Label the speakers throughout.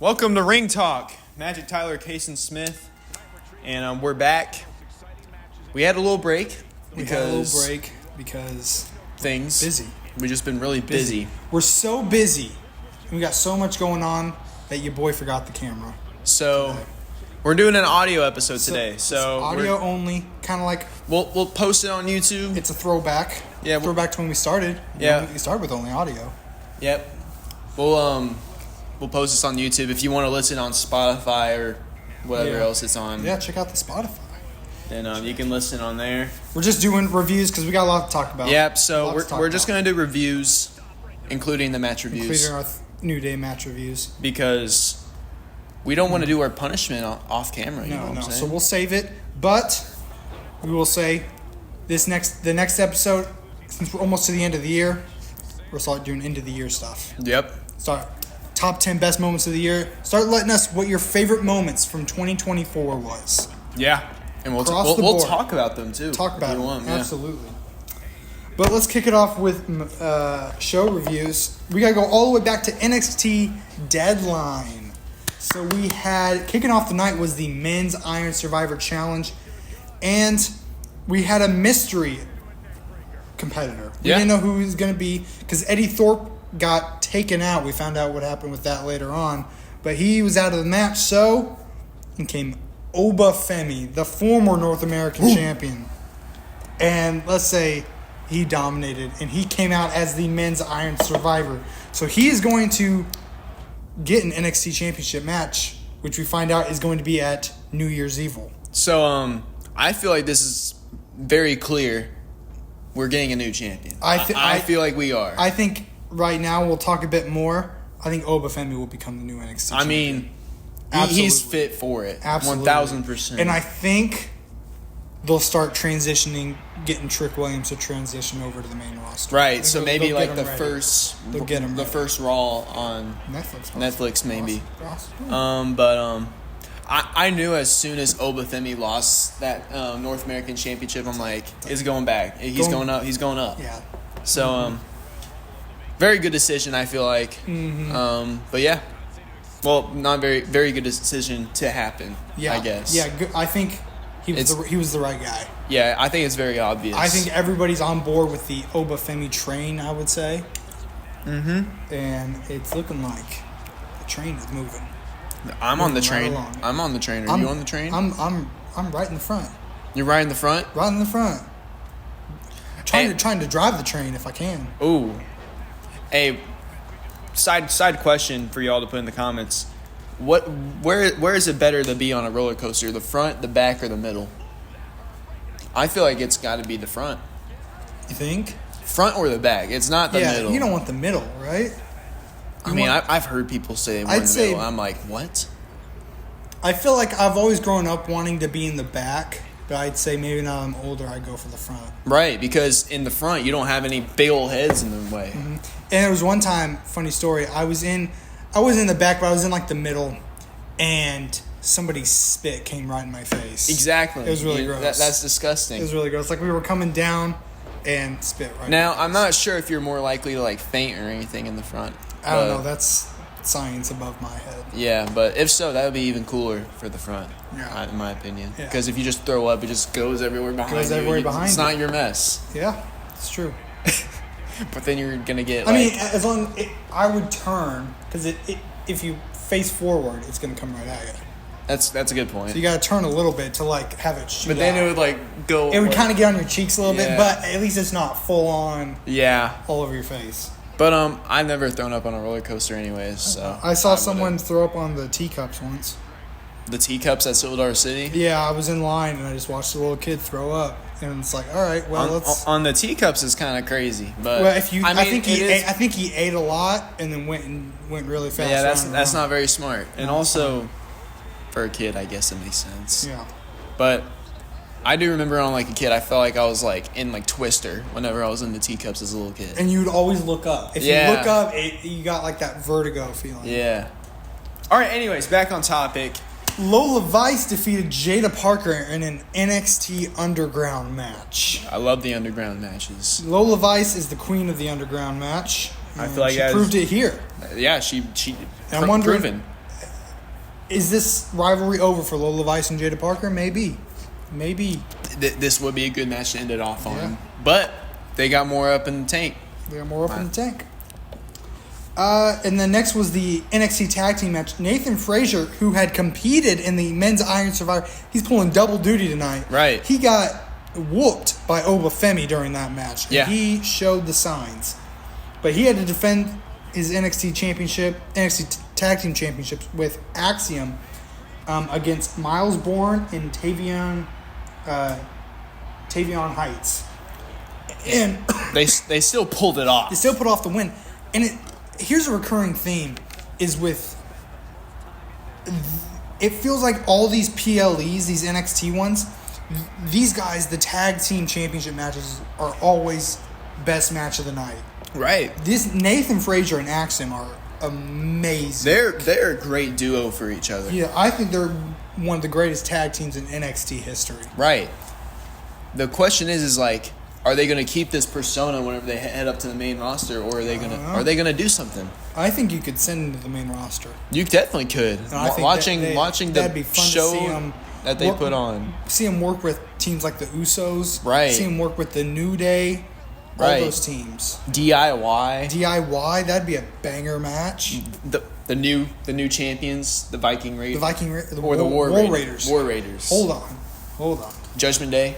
Speaker 1: Welcome to Ring Talk. Magic Tyler, Caysen Smith, and we're back. We had a little break because things.
Speaker 2: Busy.
Speaker 1: We've just been really busy.
Speaker 2: We're so busy. We got so much going on that your boy forgot the camera.
Speaker 1: So we're doing an audio episode today. So
Speaker 2: audio only, kind of like
Speaker 1: we'll post it on YouTube.
Speaker 2: It's a throwback.
Speaker 1: Yeah,
Speaker 2: throwback to when we started.
Speaker 1: Yeah,
Speaker 2: we started with only audio.
Speaker 1: Yep. We'll post this on YouTube if you want to listen on Spotify or whatever else it's on.
Speaker 2: Yeah, check out the Spotify.
Speaker 1: And you can listen on there.
Speaker 2: We're just doing reviews because we got a lot to talk about.
Speaker 1: Yep, so we're just going to do reviews, including the match reviews.
Speaker 2: Including our New Day match reviews.
Speaker 1: Because we don't want to do our punishment off camera. You know what I'm saying?
Speaker 2: So we'll save it. But we will say the next episode, since we're almost to the end of the year, we'll start doing end of the year stuff.
Speaker 1: Yep.
Speaker 2: Start top 10 best moments of the year. Start letting us what your favorite moments from 2024 was.
Speaker 1: Yeah. And we'll talk about them too.
Speaker 2: Talk about them. Absolutely. But let's kick it off with show reviews. We got to go all the way back to NXT Deadline. So we had, kicking off the night was the Men's Iron Survivor Challenge. And we had a mystery competitor. We didn't know who he was going to be because Eddie Thorpe got taken out. We found out what happened with that later on. But he was out of the match, so in came Obafemi, the former North American champion. And let's say he dominated, and he came out as the Men's Iron Survivor. So he is going to get an NXT Championship match, which we find out is going to be at New Year's Evil.
Speaker 1: So I feel like this is very clear. We're getting a new champion. I feel like we are.
Speaker 2: I think right now we'll talk a bit more. I think Obafemi will become the new NXT champion.
Speaker 1: I mean, he's fit for it.
Speaker 2: Absolutely.
Speaker 1: 1,000%.
Speaker 2: And I think they'll start transitioning, getting Trick Williams to transition over to the main roster.
Speaker 1: Right. So maybe like the first Raw on Netflix maybe. I knew as soon as Obafemi lost that North American Championship, I'm like, it's going back. He's going up. He's going up.
Speaker 2: Yeah.
Speaker 1: So, very good decision, I feel like. But yeah. Well, not very good decision to happen, I guess.
Speaker 2: Yeah, I think he was the right guy.
Speaker 1: Yeah, I think it's very obvious.
Speaker 2: I think everybody's on board with the Obafemi train, I would say.
Speaker 1: Mm-hmm.
Speaker 2: And it's looking like the train is moving.
Speaker 1: I'm on the train. I'm on the train. Are you on the train?
Speaker 2: I'm right in the front.
Speaker 1: You're right in the front?
Speaker 2: Right in the front. Trying to drive the train if I can.
Speaker 1: Ooh. Hey, side question for y'all to put in the comments. Where is it better to be on a roller coaster? The front, the back, or the middle? I feel like it's got to be the front.
Speaker 2: You think?
Speaker 1: Front or the back? It's not the middle.
Speaker 2: You don't want the middle, right?
Speaker 1: I've heard people say they want the middle. I'm like, what?
Speaker 2: I feel like I've always grown up wanting to be in the back, but I'd say maybe now I'm older, I'd go for the front.
Speaker 1: Right, because in the front, you don't have any big old heads in the way.
Speaker 2: Mm-hmm. And there was one time, funny story, I wasn't in the back, but I was in like the middle, and somebody's spit came right in my face.
Speaker 1: Exactly.
Speaker 2: It was really gross.
Speaker 1: That's disgusting.
Speaker 2: It was really gross. Like we were coming down and spit right
Speaker 1: now,
Speaker 2: in my face.
Speaker 1: I'm not sure if you're more likely to like faint or anything in the front.
Speaker 2: I don't know. That's science above my head.
Speaker 1: Yeah, but if so, that would be even cooler for the front, in my opinion. Because if you just throw up, it just goes everywhere behind you. It's not your mess.
Speaker 2: Yeah, it's true.
Speaker 1: But then you're going to get
Speaker 2: as long I would turn, because if you face forward, it's going to come right at you.
Speaker 1: That's a good point.
Speaker 2: So you got to turn a little bit to like have it shoot.
Speaker 1: But then it would go.
Speaker 2: It would kind of get on your cheeks a little bit, but at least it's not full on.
Speaker 1: Yeah.
Speaker 2: All over your face.
Speaker 1: But I've never thrown up on a roller coaster anyways, so.
Speaker 2: I saw someone throw up on the teacups once.
Speaker 1: The teacups at Silver City?
Speaker 2: Yeah, I was in line and I just watched a little kid throw up. And it's like, all right, well, let's.
Speaker 1: On the teacups is kind of crazy, but.
Speaker 2: Well, I think he ate a lot and then went really fast.
Speaker 1: Yeah, that's not very smart. And also, for a kid, I guess it makes sense.
Speaker 2: Yeah.
Speaker 1: But I do remember on like a kid, I felt like I was like in like Twister whenever I was in the teacups as a little kid.
Speaker 2: And you'd always look up. If you look up, you got like that vertigo feeling.
Speaker 1: Yeah. All right. Anyways, back on topic.
Speaker 2: Lola Vice defeated Jada Parker in an NXT Underground match.
Speaker 1: I love the Underground matches.
Speaker 2: Lola Vice is the queen of the Underground match.
Speaker 1: I feel like
Speaker 2: she proved it here.
Speaker 1: Yeah, she
Speaker 2: I'm wondering,
Speaker 1: proven.
Speaker 2: Is this rivalry over for Lola Vice and Jada Parker? Maybe.
Speaker 1: This would be a good match to end it off on.
Speaker 2: Yeah.
Speaker 1: But they got more up in the tank.
Speaker 2: In the tank. And then next was the NXT Tag Team match. Nathan Frazier, who had competed in the Men's Iron Survivor, he's pulling double duty tonight.
Speaker 1: Right.
Speaker 2: He got whooped by Obafemi during that match. And
Speaker 1: yeah.
Speaker 2: He showed the signs. But he had to defend his NXT Tag Team Championships with Axiom against Miles Bourne and Tavion Heights. And
Speaker 1: they still pulled it off.
Speaker 2: They still put off the win. And here's a recurring theme is with it feels like all these PLEs, these NXT ones, these guys, the tag team championship matches are always best match of the night.
Speaker 1: Right.
Speaker 2: This Nathan Frazier and Axiom are amazing.
Speaker 1: They're a great duo for each other.
Speaker 2: Yeah, I think they're one of the greatest tag teams in NXT history.
Speaker 1: Right. The question is like, are they going to keep this persona whenever they head up to the main roster, or are they going to do something?
Speaker 2: I think you could send them to the main roster.
Speaker 1: You definitely could. Watching
Speaker 2: that'd be
Speaker 1: the
Speaker 2: fun
Speaker 1: show
Speaker 2: to see them
Speaker 1: that they put on.
Speaker 2: See them work with teams like the Usos.
Speaker 1: Right.
Speaker 2: See them work with the New Day. All
Speaker 1: right.
Speaker 2: those teams.
Speaker 1: DIY.
Speaker 2: That'd be a banger match.
Speaker 1: The new champions, the Viking Raiders.
Speaker 2: The
Speaker 1: War
Speaker 2: Raiders.
Speaker 1: War Raiders.
Speaker 2: Hold on.
Speaker 1: Judgment Day.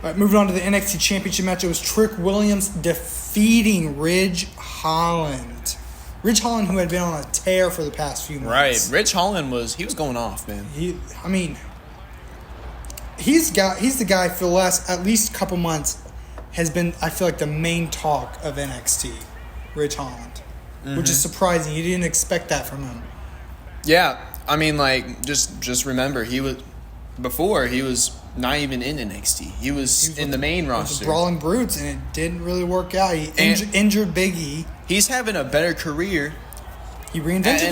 Speaker 2: All right, moving on to the NXT Championship match. It was Trick Williams defeating Ridge Holland. Ridge Holland, who had been on a tear for the past few months.
Speaker 1: Right. Ridge Holland was going off, man.
Speaker 2: He's the guy for the last at least couple months has been, I feel like, the main talk of NXT. Ridge Holland. Which is surprising. You didn't expect that from him.
Speaker 1: Yeah. I mean, like, just remember, he was not even in NXT. He was in the main roster.
Speaker 2: Brawling Brutes, and it didn't really work out. He injured Big E.
Speaker 1: He's having a better career.
Speaker 2: He reinvented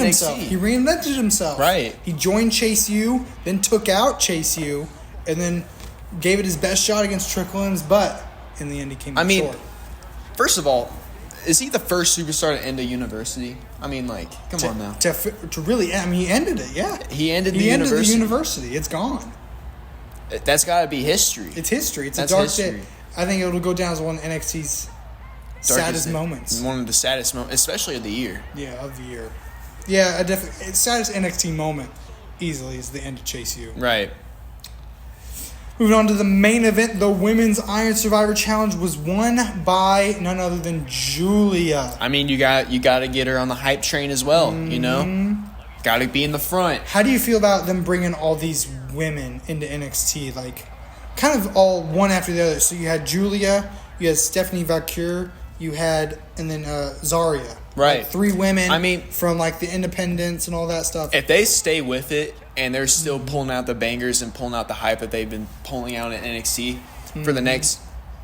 Speaker 2: himself.
Speaker 1: Right.
Speaker 2: He joined Chase U, then took out Chase U, and then gave it his best shot against Trick Williams, but in the end he came up short.
Speaker 1: First of all, is he the first superstar to end a university? I mean, like, come on now.
Speaker 2: To really end, he ended it, yeah.
Speaker 1: He ended the university.
Speaker 2: It's gone.
Speaker 1: That's got to be history.
Speaker 2: It's history. It's
Speaker 1: That's
Speaker 2: a dark
Speaker 1: history.
Speaker 2: day. I think it'll go down as one of NXT's saddest moments.
Speaker 1: One of the saddest moments, especially of the year.
Speaker 2: Yeah, of the year. Yeah, saddest NXT moment easily is the end of Chase U.
Speaker 1: Right.
Speaker 2: Moving on to the main event, the Women's Iron Survivor Challenge was won by none other than Julia.
Speaker 1: I mean, you got to get her on the hype train as well, you know? Got to be in the front.
Speaker 2: How do you feel about them bringing all these women into NXT? Like, kind of all one after the other. So you had Julia, you had Stephanie Valkyrie, and then Zarya.
Speaker 1: Right.
Speaker 2: Like 3 women.
Speaker 1: I mean,
Speaker 2: from like the independents and all that stuff.
Speaker 1: If they stay with it and they're still pulling out the bangers and pulling out the hype that they've been pulling out in NXT for the next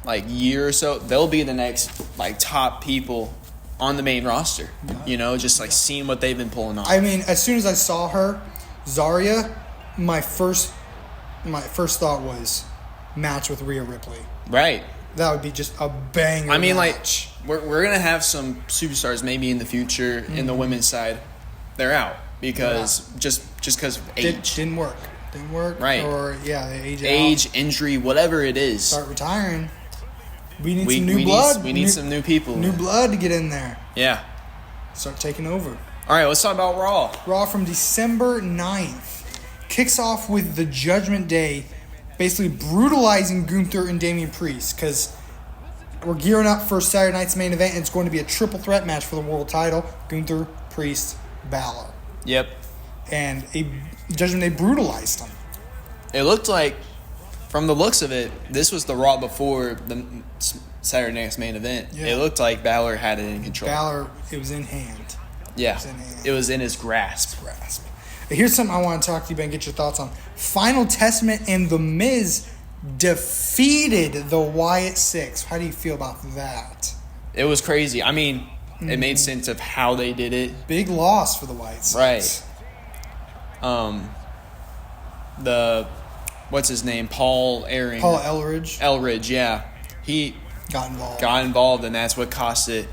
Speaker 1: like year or so, they'll be the next like top people on the main roster. You know, just like seeing what they've been pulling off.
Speaker 2: I mean, as soon as I saw her, Zarya, my first thought was match with Rhea Ripley.
Speaker 1: Right.
Speaker 2: That would be just a banger.
Speaker 1: I mean,
Speaker 2: match.
Speaker 1: like we're gonna have some superstars maybe in the future in the women's side. They're out because just because of age.
Speaker 2: Didn't work.
Speaker 1: Right.
Speaker 2: Or they age out.
Speaker 1: Injury, whatever it is.
Speaker 2: Start retiring. We need some new blood.
Speaker 1: We need some new people.
Speaker 2: New blood to get in there.
Speaker 1: Yeah.
Speaker 2: Start taking over.
Speaker 1: All right, let's talk about Raw.
Speaker 2: Raw from December 9th kicks off with the Judgment Day basically brutalizing Gunther and Damian Priest because we're gearing up for Saturday night's main event, and it's going to be a triple threat match for the world title. Gunther, Priest, Balor.
Speaker 1: Yep.
Speaker 2: And Judgment Day brutalized them.
Speaker 1: It looked like, from the looks of it, this was the Raw before the Saturday night's main event. Yeah. It looked like Balor had it in control.
Speaker 2: Balor, it was in hand.
Speaker 1: Yeah. It was in his grasp.
Speaker 2: Here's something I want to talk to you about and get your thoughts on. Final Testament and The Miz defeated the Wyatt Six. How do you feel about that?
Speaker 1: It was crazy. I mean, it made sense of how they did it.
Speaker 2: Big loss for the Wyatt Six.
Speaker 1: Right. What's his name? Paul
Speaker 2: Elridge,
Speaker 1: yeah. He
Speaker 2: got involved,
Speaker 1: and that's what cost it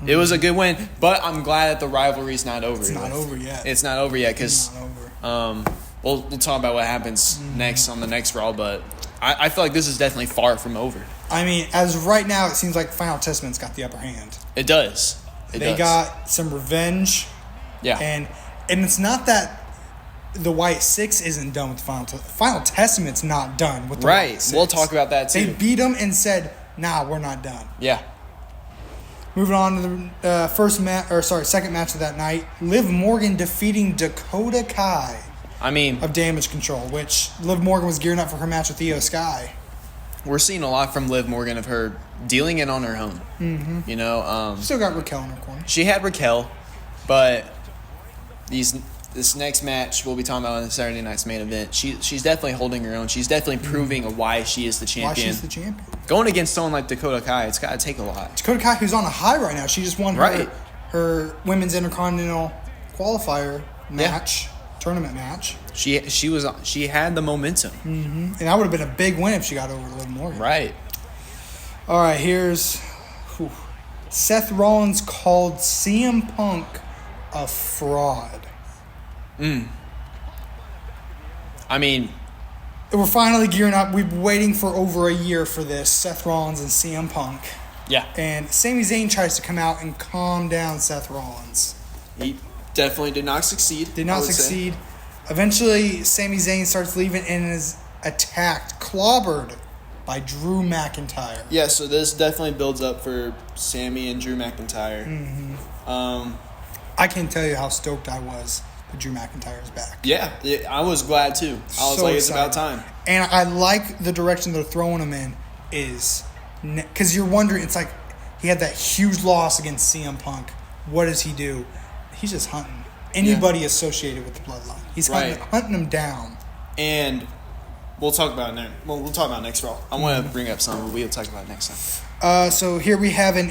Speaker 1: It was a good win, but I'm glad that the rivalry's not over.
Speaker 2: It's not over yet.
Speaker 1: It's not over yet because
Speaker 2: It's not over.
Speaker 1: we'll talk about what happens next on the next Raw, but I feel like this is definitely far from over.
Speaker 2: I mean, as of right now, it seems like Final Testament's got the upper hand.
Speaker 1: It does.
Speaker 2: They got some revenge.
Speaker 1: Yeah.
Speaker 2: And it's not that the White Six isn't done with the Final Testament's not done with the White Six.
Speaker 1: We'll talk about that too.
Speaker 2: They beat them and said, "Nah, we're not done."
Speaker 1: Yeah.
Speaker 2: Moving on to the second match of that night, Liv Morgan defeating Dakota Kai.
Speaker 1: I mean,
Speaker 2: of Damage Control, which Liv Morgan was gearing up for her match with Io Sky.
Speaker 1: We're seeing a lot from Liv Morgan of her dealing it on her own. Mm-hmm. You know,
Speaker 2: still got Raquel in her corner.
Speaker 1: She had Raquel, but this next match we'll be talking about in the Saturday night's main event. She's definitely holding her own. She's definitely proving why she is the champion.
Speaker 2: Why she's the champion.
Speaker 1: Going against someone like Dakota Kai, it's got to take a lot.
Speaker 2: Dakota Kai, who's on a high right now, she just won her women's Intercontinental qualifier match. Tournament match. She
Speaker 1: had the momentum.
Speaker 2: Mm-hmm. And that would have been a big win if she got over Liv Morgan.
Speaker 1: Right.
Speaker 2: All right, here's Seth Rollins called CM Punk a fraud.
Speaker 1: I mean,
Speaker 2: we're finally gearing up. We've been waiting for over a year for this. Seth Rollins and CM Punk.
Speaker 1: Yeah.
Speaker 2: And Sami Zayn tries to come out and calm down Seth Rollins.
Speaker 1: He definitely did not succeed.
Speaker 2: Eventually, Sami Zayn starts leaving and is attacked, clobbered by Drew McIntyre.
Speaker 1: Yeah, so this definitely builds up for Sami and Drew McIntyre.
Speaker 2: Mm-hmm. I can't tell you how stoked I was that Drew McIntyre is back.
Speaker 1: Yeah, I was glad too. I was like, it's about time.
Speaker 2: And I like the direction they're throwing him in because you're wondering, it's like he had that huge loss against CM Punk. What does he do? He's just hunting anybody associated with the bloodline. He's hunting them down.
Speaker 1: And we'll talk about it. We'll talk about next Raw. I want to bring up something we'll talk about next time.
Speaker 2: So here we have an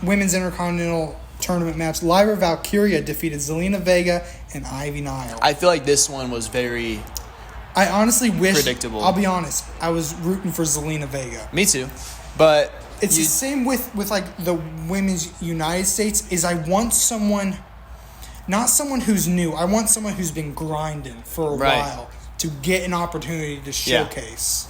Speaker 2: women's Intercontinental Tournament match. Lyra Valkyria defeated Zelina Vega and Ivy Nile.
Speaker 1: I feel like this one was very.
Speaker 2: I honestly wish.
Speaker 1: Predictable.
Speaker 2: I'll be honest. I was rooting for Zelina Vega.
Speaker 1: Me too, but
Speaker 2: it's the same with like the women's United States. Is I want someone. Not someone who's new. I want someone who's been grinding for a while to get an opportunity to showcase.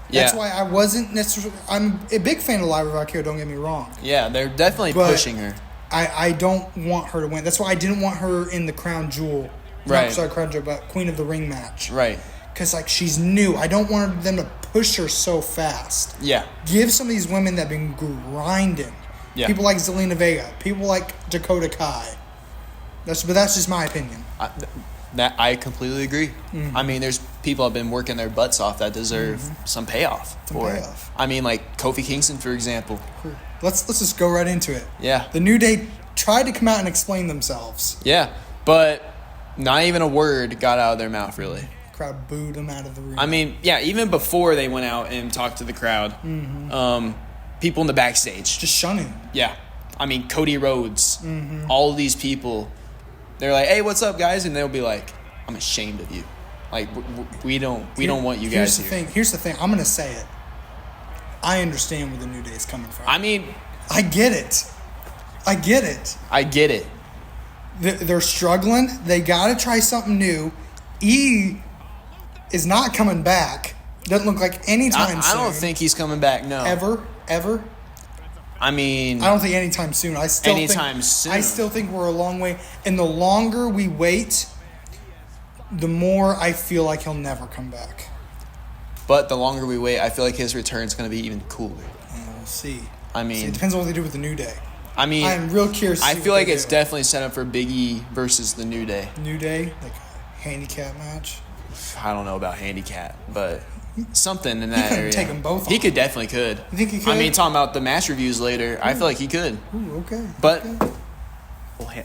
Speaker 2: Yeah. That's why I wasn't necessarily... I'm a big fan of Lyra Valkyria, don't get me wrong.
Speaker 1: Yeah, they're definitely pushing her.
Speaker 2: I don't want her to win. That's why I didn't want her in the Crown Jewel.
Speaker 1: Right.
Speaker 2: Not, sorry, Crown Jewel, but Queen of the Ring match.
Speaker 1: Right.
Speaker 2: Because, like, she's new. I don't want them to push her so fast.
Speaker 1: Yeah.
Speaker 2: Give some of these women that have been grinding. Yeah. People like Zelina Vega. People like Dakota Kai. But that's just my opinion.
Speaker 1: I completely agree. Mm-hmm. I mean, there's people have been working their butts off that deserve some payoff for it. I mean, like Kofi Kingston, for example.
Speaker 2: Let's just go right into it.
Speaker 1: Yeah.
Speaker 2: The New Day tried to come out and explain themselves.
Speaker 1: Yeah, but not even a word got out of their mouth, really.
Speaker 2: The crowd booed them out of the room.
Speaker 1: I mean, yeah, even before they went out and talked to the crowd, people in the backstage.
Speaker 2: Just shunning.
Speaker 1: Yeah. I mean, Cody Rhodes, all of these people... They're like, hey, what's up, guys? And they'll be like, I'm ashamed of you. Like, we don't want you guys here.
Speaker 2: Here's the thing. I'm going to say it. I understand where the New Day is coming from.
Speaker 1: I mean...
Speaker 2: I get it.
Speaker 1: I get it.
Speaker 2: They're struggling. They got to try something new. E is not coming back. Doesn't look like anytime soon.
Speaker 1: I don't think he's coming back, no.
Speaker 2: Ever?
Speaker 1: I mean...
Speaker 2: I don't think anytime soon. I still think we're a long way. And the longer we wait, the more I feel like he'll never come back.
Speaker 1: But the longer we wait, I feel like his return is going to be even cooler.
Speaker 2: We'll see.
Speaker 1: I mean...
Speaker 2: it depends on what they do with the New Day.
Speaker 1: I mean...
Speaker 2: I'm real curious to see
Speaker 1: I feel like it's definitely set up for Big E versus the New Day.
Speaker 2: New Day? Like a handicap match?
Speaker 1: I don't know about handicap, but... something in that area.
Speaker 2: Take them both on.
Speaker 1: He definitely could.
Speaker 2: You think he could?
Speaker 1: I mean, talking about the match reviews later, I feel like he could.
Speaker 2: Ooh, okay.
Speaker 1: But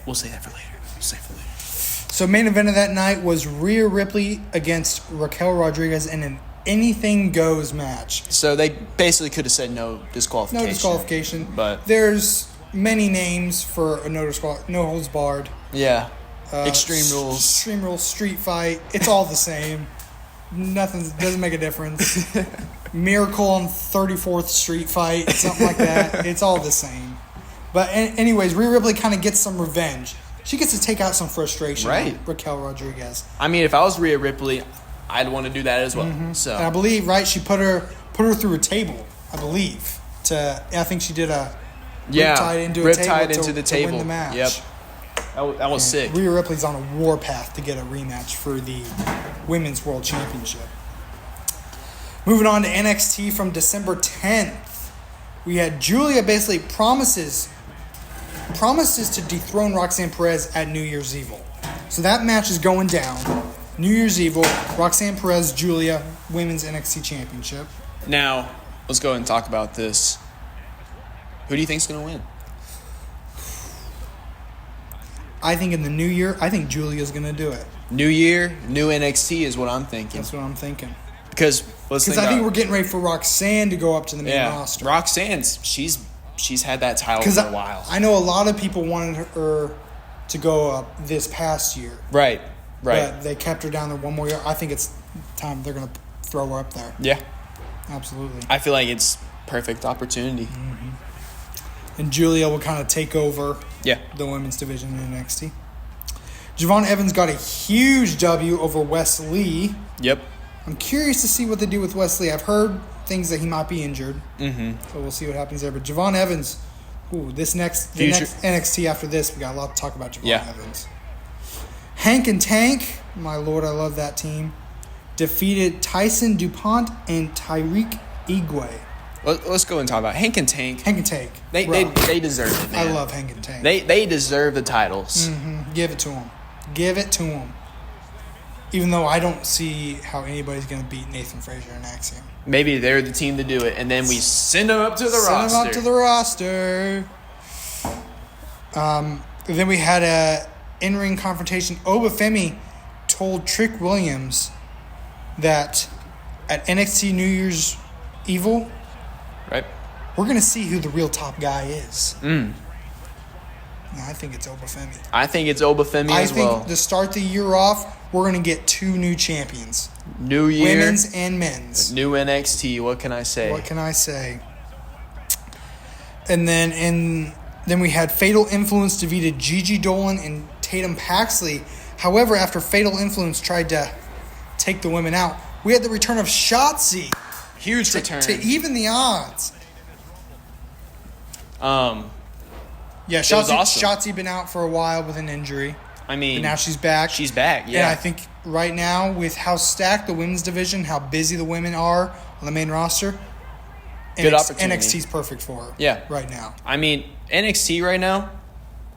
Speaker 1: we'll say that for later.
Speaker 2: So main event of that night was Rhea Ripley against Raquel Rodriguez in an anything goes match.
Speaker 1: So they basically could have said no disqualification.
Speaker 2: No disqualification.
Speaker 1: But
Speaker 2: there's many names for a no holds barred.
Speaker 1: Yeah. Extreme rules.
Speaker 2: Extreme rules, street fight. It's all the same. Nothing doesn't make a difference. Miracle on 34th Street fight, something like that. It's all the same. But anyways, Rhea Ripley kind of gets some revenge. She gets to take out some frustration on Raquel Rodriguez.
Speaker 1: I mean, if I was Rhea Ripley, I'd want to do that as well. So,
Speaker 2: and I believe, right, she put her through a table, I believe. I think she did a riptide into the table to win the match.
Speaker 1: Yep. That was sick.
Speaker 2: Rhea Ripley's on a war path to get a rematch for the Women's World Championship. Moving on to NXT from December 10th. We had Julia basically promises to dethrone Roxanne Perez at New Year's Evil. So that match is going down. New Year's Evil, Roxanne Perez, Julia, Women's NXT Championship.
Speaker 1: Now, let's go ahead and talk about this. Who do you think's going to win?
Speaker 2: I think in the new year, I think Julia's going to do it.
Speaker 1: New year, new NXT is what I'm thinking.
Speaker 2: That's what I'm thinking.
Speaker 1: Because
Speaker 2: I think we're getting ready for Roxanne to go up to the main roster.
Speaker 1: Roxanne's, she's had that title for a while.
Speaker 2: I know a lot of people wanted her to go up this past year.
Speaker 1: Right.
Speaker 2: But they kept her down there one more year. I think it's time they're going to throw her up there.
Speaker 1: Yeah.
Speaker 2: Absolutely.
Speaker 1: I feel like it's perfect opportunity.
Speaker 2: Mm-hmm. And Julia will kind of take over the women's division in NXT. Javon Evans got a huge W over Wes Lee.
Speaker 1: Yep.
Speaker 2: I'm curious to see what they do with Wes Lee. I've heard things that he might be injured.
Speaker 1: Mm-hmm.
Speaker 2: So we'll see what happens there. But Javon Evans, the next NXT after this, we got a lot to talk about Javon Evans. Hank and Tank, my lord, I love that team, defeated Tyson DuPont and Tyreek Igwe.
Speaker 1: Let's go and talk about Hank and Tank.
Speaker 2: Hank and Tank.
Speaker 1: They deserve it, man.
Speaker 2: I love Hank and Tank.
Speaker 1: They deserve the titles.
Speaker 2: Mm-hmm. Give it to them. Give it to them. Even though I don't see how anybody's going to beat Nathan Frazier and Axiom.
Speaker 1: Maybe they're the team to do it, and then we send them up to the roster.
Speaker 2: Send them up to the roster. Then we had a in-ring confrontation. Obafemi told Trick Williams that at NXT New Year's Evil,
Speaker 1: right,
Speaker 2: we're going to see who the real top guy is. I think it's Obafemi.
Speaker 1: I think it's Obafemi as well.
Speaker 2: I think to start the year off, we're going to get 2 new champions.
Speaker 1: New year.
Speaker 2: Women's and men's.
Speaker 1: New NXT. What can I say? And then we had Fatal Influence defeated Gigi Dolan and Tatum Paxley. However, after Fatal Influence tried to take the women out, we had the return of Shotzi. Huge return.
Speaker 2: To even the odds. Yeah, Shotzi been out for a while with an injury.
Speaker 1: I mean,
Speaker 2: but now she's back.
Speaker 1: She's back, yeah.
Speaker 2: And I think right now, with how stacked the women's division, how busy the women are on the main roster,
Speaker 1: good opportunity.
Speaker 2: NXT's perfect for her.
Speaker 1: Yeah.
Speaker 2: Right now.
Speaker 1: I mean, NXT right now,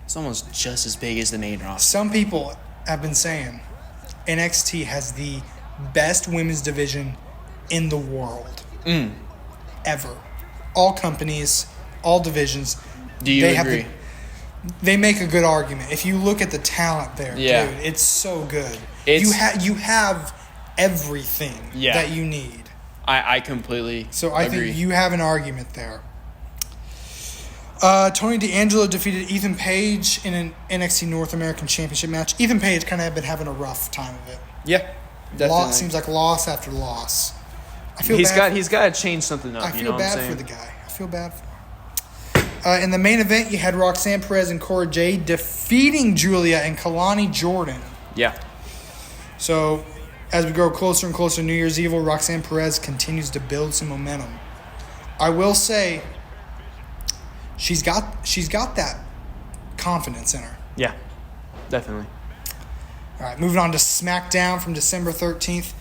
Speaker 1: it's almost just as big as the main roster.
Speaker 2: Some people have been saying NXT has the best women's division in the world. Ever. All companies, all divisions.
Speaker 1: Do you agree?
Speaker 2: They make a good argument. If you look at the talent there, dude, it's so good. You have everything that you need.
Speaker 1: I completely
Speaker 2: So I
Speaker 1: agree.
Speaker 2: think you have an argument there. Tony D'Angelo defeated Ethan Page in an NXT North American Championship match. Ethan Page kind of had been having a rough time of it.
Speaker 1: Yeah, definitely.
Speaker 2: Seems like loss after loss.
Speaker 1: He's got to change something up.
Speaker 2: I feel bad for the guy. I feel bad for him. In the main event, you had Roxanne Perez and Cora Jade defeating Julia and Kalani Jordan.
Speaker 1: Yeah.
Speaker 2: So, as we grow closer and closer to New Year's Evil, Roxanne Perez continues to build some momentum. I will say, she's got that confidence in her.
Speaker 1: Yeah, definitely.
Speaker 2: All right, moving on to SmackDown from December 13th.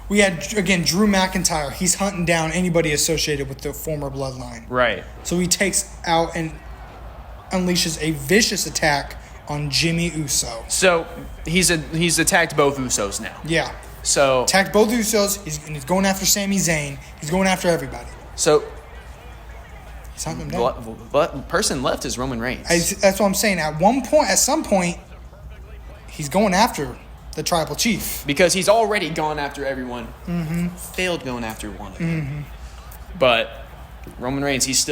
Speaker 2: We had, again, Drew McIntyre. He's hunting down anybody associated with the former bloodline.
Speaker 1: Right.
Speaker 2: So he takes out and unleashes a vicious attack on Jimmy Uso.
Speaker 1: So he's attacked both Usos now.
Speaker 2: Yeah.
Speaker 1: So
Speaker 2: attacked both Usos. He's going after Sami Zayn. He's going after everybody.
Speaker 1: So
Speaker 2: he's hunting them down.
Speaker 1: But person left is Roman Reigns.
Speaker 2: That's what I'm saying. At some point, he's going after the tribal chief.
Speaker 1: Because he's already gone after everyone.
Speaker 2: Mm-hmm.
Speaker 1: Failed going after one of them. Mm-hmm. But Roman Reigns, he's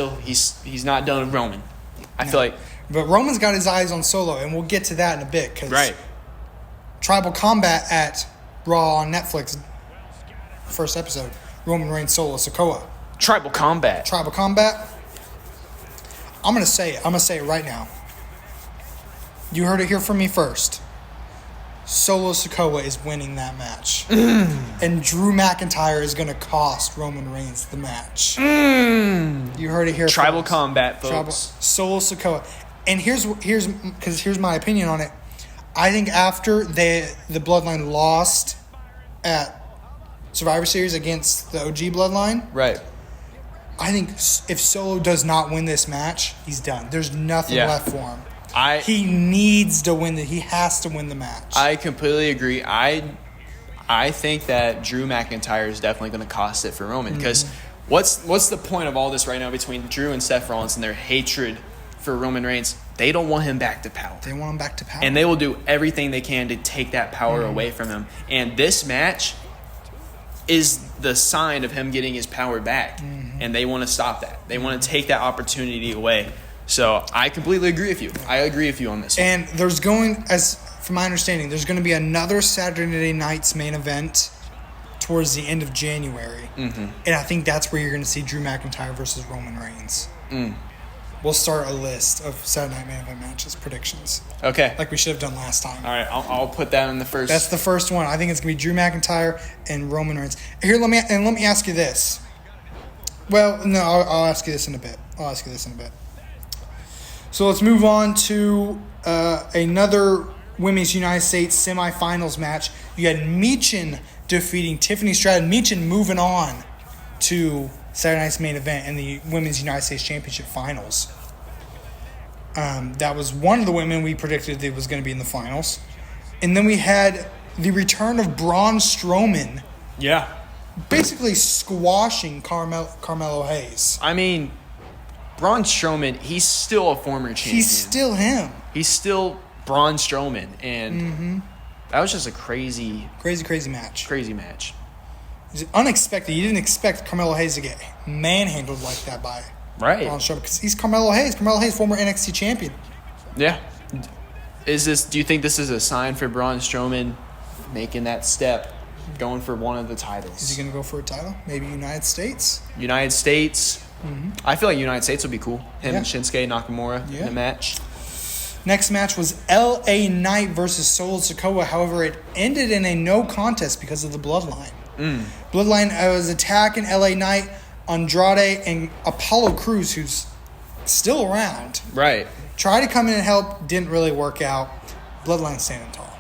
Speaker 1: not done with Roman. I feel like.
Speaker 2: But Roman's got his eyes on Solo, and we'll get to that in a bit. Cause Tribal Combat at Raw on Netflix, first episode, Roman Reigns Solo Sikoa.
Speaker 1: Tribal Combat.
Speaker 2: I'm gonna say it. I'm gonna say it right now. You heard it here from me first. Solo Sikoa is winning that match. And Drew McIntyre is going to cost Roman Reigns the match. You heard it here
Speaker 1: Tribal
Speaker 2: first.
Speaker 1: combat, folks.
Speaker 2: Solo Sikoa. And here's my opinion on it. I think after the Bloodline lost at Survivor Series against the OG Bloodline,
Speaker 1: Right.
Speaker 2: I think if Solo does not win this match, he's done. There's nothing left for him. He needs to win He has to win the match.
Speaker 1: I completely agree. I think that Drew McIntyre is definitely going to cost it for Roman because what's the point of all this right now between Drew and Seth Rollins and their hatred for Roman Reigns? They don't want him back to power.
Speaker 2: They want him back to power.
Speaker 1: And they will do everything they can to take that power away from him. And this match is the sign of him getting his power back. And they want to stop that. They want to take that opportunity away. So I completely agree with you. I agree with you on this one.
Speaker 2: And from my understanding, there's going to be another Saturday night's main event towards the end of January. And I think that's where you're going to see Drew McIntyre versus Roman Reigns. We'll start a list of Saturday night main event matches, predictions.
Speaker 1: Okay.
Speaker 2: Like we should have done last time.
Speaker 1: All right, I'll put that in the first.
Speaker 2: That's the first one. I think it's going to be Drew McIntyre and Roman Reigns. Here, let me ask you this. Well, no, I'll ask you this in a bit. So let's move on to another Women's United States semifinals match. You had Michin defeating Tiffany Stratton. Michin moving on to Saturday night's main event in the Women's United States Championship Finals. That was one of the women we predicted that was going to be in the finals. And then we had the return of Braun Strowman.
Speaker 1: Yeah.
Speaker 2: Basically squashing Carmelo Hayes.
Speaker 1: I mean, Braun Strowman, he's still a former champion.
Speaker 2: He's still him.
Speaker 1: He's still Braun Strowman. And that was just a crazy
Speaker 2: match.
Speaker 1: Crazy match.
Speaker 2: It was unexpected. You didn't expect Carmelo Hayes to get manhandled like that by Braun Strowman. Because he's Carmelo Hayes. Carmelo Hayes, former NXT champion.
Speaker 1: Yeah. Do you think this is a sign for Braun Strowman making that step, going for one of the titles?
Speaker 2: Is he going to go for a title? Maybe United States?
Speaker 1: United States. I feel like United States would be cool. Him and Shinsuke Nakamura in a match.
Speaker 2: Next match was LA Knight versus Solo Sikoa. However, it ended in a no contest because of the Bloodline. Bloodline was attacking LA Knight, Andrade, and Apollo Crews, who's still around.
Speaker 1: Right.
Speaker 2: Tried to come in and help, didn't really work out. Bloodline standing tall.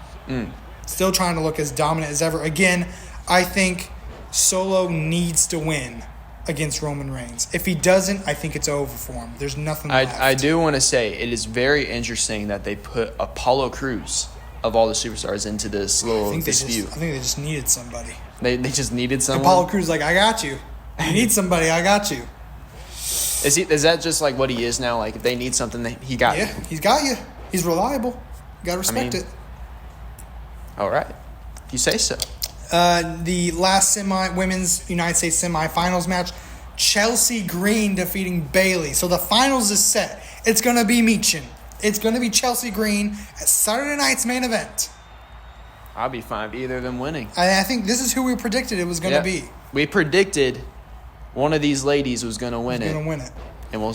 Speaker 2: Still trying to look as dominant as ever. Again, I think Solo needs to win against Roman Reigns. If he doesn't, I think it's over for him. There's nothing left.
Speaker 1: I do want to say it is very interesting that they put Apollo Crews, of all the superstars, into this little dispute.
Speaker 2: I think they just needed somebody.
Speaker 1: They just needed someone.
Speaker 2: Apollo Crews like, I got you. You need somebody, I got you.
Speaker 1: Is that just like what he is now? Like if they need something, he got you.
Speaker 2: He's got you. He's reliable. You gotta respect it.
Speaker 1: All right, if you say so.
Speaker 2: The last women's United States semifinals match, Chelsea Green defeating Bayley. So the finals is set. It's going to be Michin. It's going to be Chelsea Green at Saturday night's main event.
Speaker 1: I'll be fine with either of them winning.
Speaker 2: I think this is who we predicted it was going to be.
Speaker 1: We predicted one of these ladies was going to win it.
Speaker 2: Going to win it.
Speaker 1: And we'll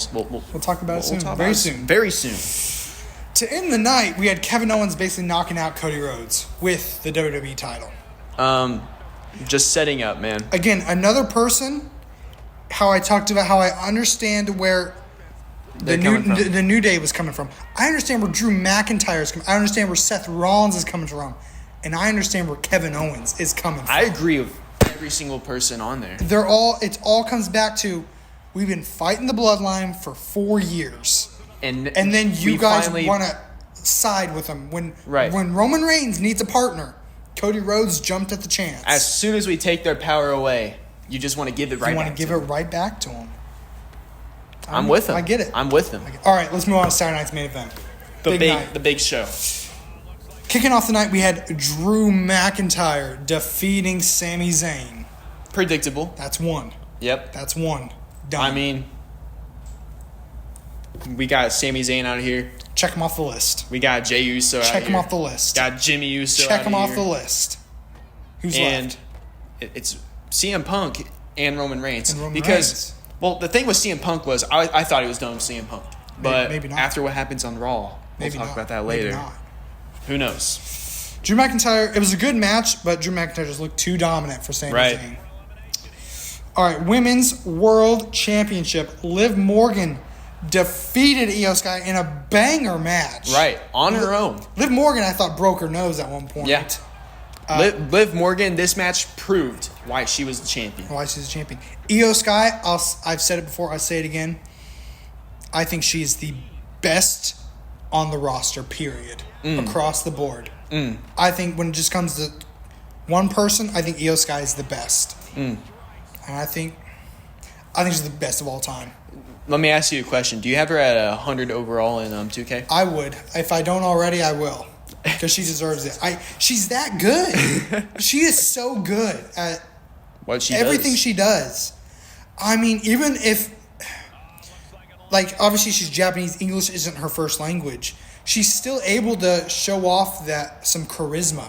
Speaker 2: talk about it soon.
Speaker 1: Very soon.
Speaker 2: To end the night, we had Kevin Owens basically knocking out Cody Rhodes with the WWE title.
Speaker 1: Just setting up, man.
Speaker 2: Again, another person, how I talked about how I understand where the New Day was coming from. I understand where Drew McIntyre is coming from. I understand where Seth Rollins is coming from. And I understand where Kevin Owens is coming from.
Speaker 1: I agree with every single person on there.
Speaker 2: It all comes back to, we've been fighting the Bloodline for 4 years. And then you guys want to side with them. When Roman Reigns needs a partner, Cody Rhodes jumped at the chance.
Speaker 1: As soon as we take their power away, you just want to give it right back.
Speaker 2: You want to give it right back to them.
Speaker 1: I'm with them.
Speaker 2: I get it.
Speaker 1: I'm with them.
Speaker 2: All right, let's move on to Saturday night's main event.
Speaker 1: The big show.
Speaker 2: Kicking off the night, we had Drew McIntyre defeating Sami Zayn.
Speaker 1: Predictable.
Speaker 2: That's one.
Speaker 1: Yep.
Speaker 2: That's one. Done.
Speaker 1: I mean, we got Sami Zayn out of here.
Speaker 2: Check him off the list.
Speaker 1: We got Jey Uso out
Speaker 2: Check him off the list.
Speaker 1: Got Jimmy Uso
Speaker 2: Check him off the list. Who's left?
Speaker 1: And it's CM Punk and Roman Reigns.
Speaker 2: Well,
Speaker 1: the thing with CM Punk was I thought he was done with CM Punk. But
Speaker 2: maybe not.
Speaker 1: after what happens on Raw, we'll talk about that later.
Speaker 2: Maybe not.
Speaker 1: Who knows?
Speaker 2: Drew McIntyre, it was a good match, but Drew McIntyre just looked too dominant for Sami Zayn. All right, Women's World Championship. Liv Morgan defeated Io Sky in a banger match.
Speaker 1: Right, on her own.
Speaker 2: Liv Morgan, I thought, broke her nose at one point.
Speaker 1: Yeah. Liv Morgan, this match proved why she was the champion.
Speaker 2: Why she's the champion. Io Sky, I've said it before, I'll say it again. I think she's the best on the roster, period. Across the board. I think when it just comes to one person, I think Io Sky is the best. And I think she's the best of all time.
Speaker 1: Let me ask you a question. Do you have her at 100 overall in 2K?
Speaker 2: I would. If I don't already, I will. Because she deserves it. She's that good. She is so good at
Speaker 1: what she
Speaker 2: everything
Speaker 1: does.
Speaker 2: she does. I mean, even if, like, obviously she's Japanese, English isn't her first language. She's still able to show off some charisma.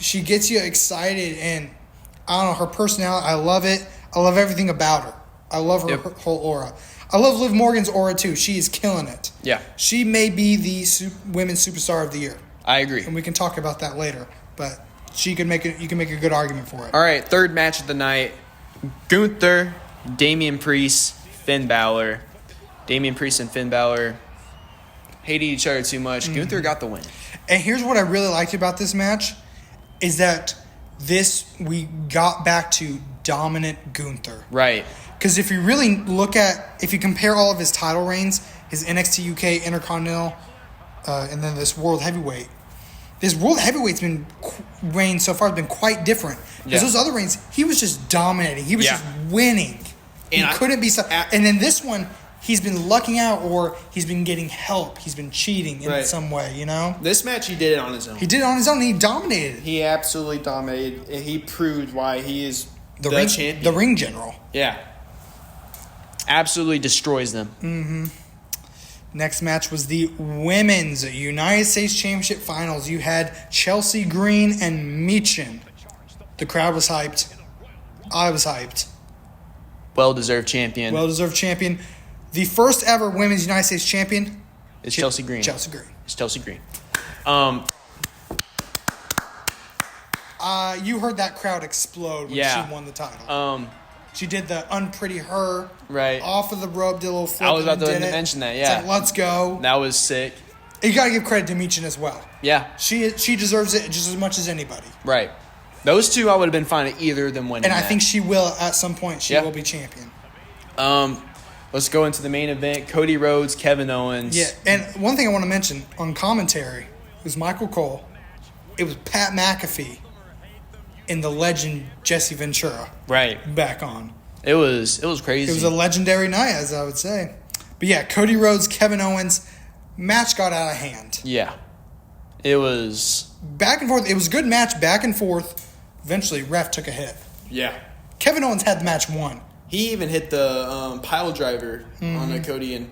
Speaker 2: She gets you excited, and I don't know, her personality, I love it. I love everything about her. I love her whole aura. I love Liv Morgan's aura, too. She is killing it.
Speaker 1: Yeah.
Speaker 2: She may be the women's superstar of the year.
Speaker 1: I agree.
Speaker 2: And we can talk about that later. But you can make a good argument for it.
Speaker 1: All right, third match of the night. Gunther, Damian Priest, Finn Balor. Damian Priest and Finn Balor hated each other too much. Gunther got the win.
Speaker 2: And here's what I really liked about this match is that we got back to dominant Gunther.
Speaker 1: Right.
Speaker 2: Because if you really if you compare all of his title reigns, his NXT UK Intercontinental, and then this World Heavyweight, this World Heavyweight's reign so far has been quite different. Because those other reigns, he was just dominating. He was just winning. And he couldn't be. And then this one, he's been lucking out, or he's been getting help. He's been cheating in some way, you know?
Speaker 1: This match, he did it on his own.
Speaker 2: He did it on his own, and he dominated.
Speaker 1: He absolutely dominated, and he proved why he is the champion.
Speaker 2: The ring general.
Speaker 1: Yeah. Absolutely destroys them.
Speaker 2: Next match was the Women's United States Championship Finals. You had Chelsea Green and Michin. The crowd was hyped. I was hyped.
Speaker 1: Well-deserved champion.
Speaker 2: The first ever Women's United States Champion
Speaker 1: is Chelsea Green.
Speaker 2: It's Chelsea Green. You heard that crowd explode when she won the title. She did the unpretty her off of the rope, did a little flip.
Speaker 1: I was about to mention that, yeah.
Speaker 2: It's like, let's go.
Speaker 1: That was sick.
Speaker 2: You got to give credit to Michin as well.
Speaker 1: Yeah.
Speaker 2: She deserves it just as much as anybody.
Speaker 1: Right. Those two, I would have been fine at either of them winning.
Speaker 2: And I think she will, at some point, she will be champion.
Speaker 1: Let's go into the main event. Cody Rhodes, Kevin Owens.
Speaker 2: Yeah, and one thing I want to mention, on commentary, it was Michael Cole. It was Pat McAfee. And the legend Jesse Ventura back on.
Speaker 1: It was crazy.
Speaker 2: It was a legendary night, as I would say. But yeah, Cody Rhodes, Kevin Owens, match got out of hand.
Speaker 1: Yeah. It was
Speaker 2: back and forth. It was a good match, back and forth. Eventually, ref took a hit.
Speaker 1: Yeah.
Speaker 2: Kevin Owens had the match won.
Speaker 1: He even hit the pile driver on Cody and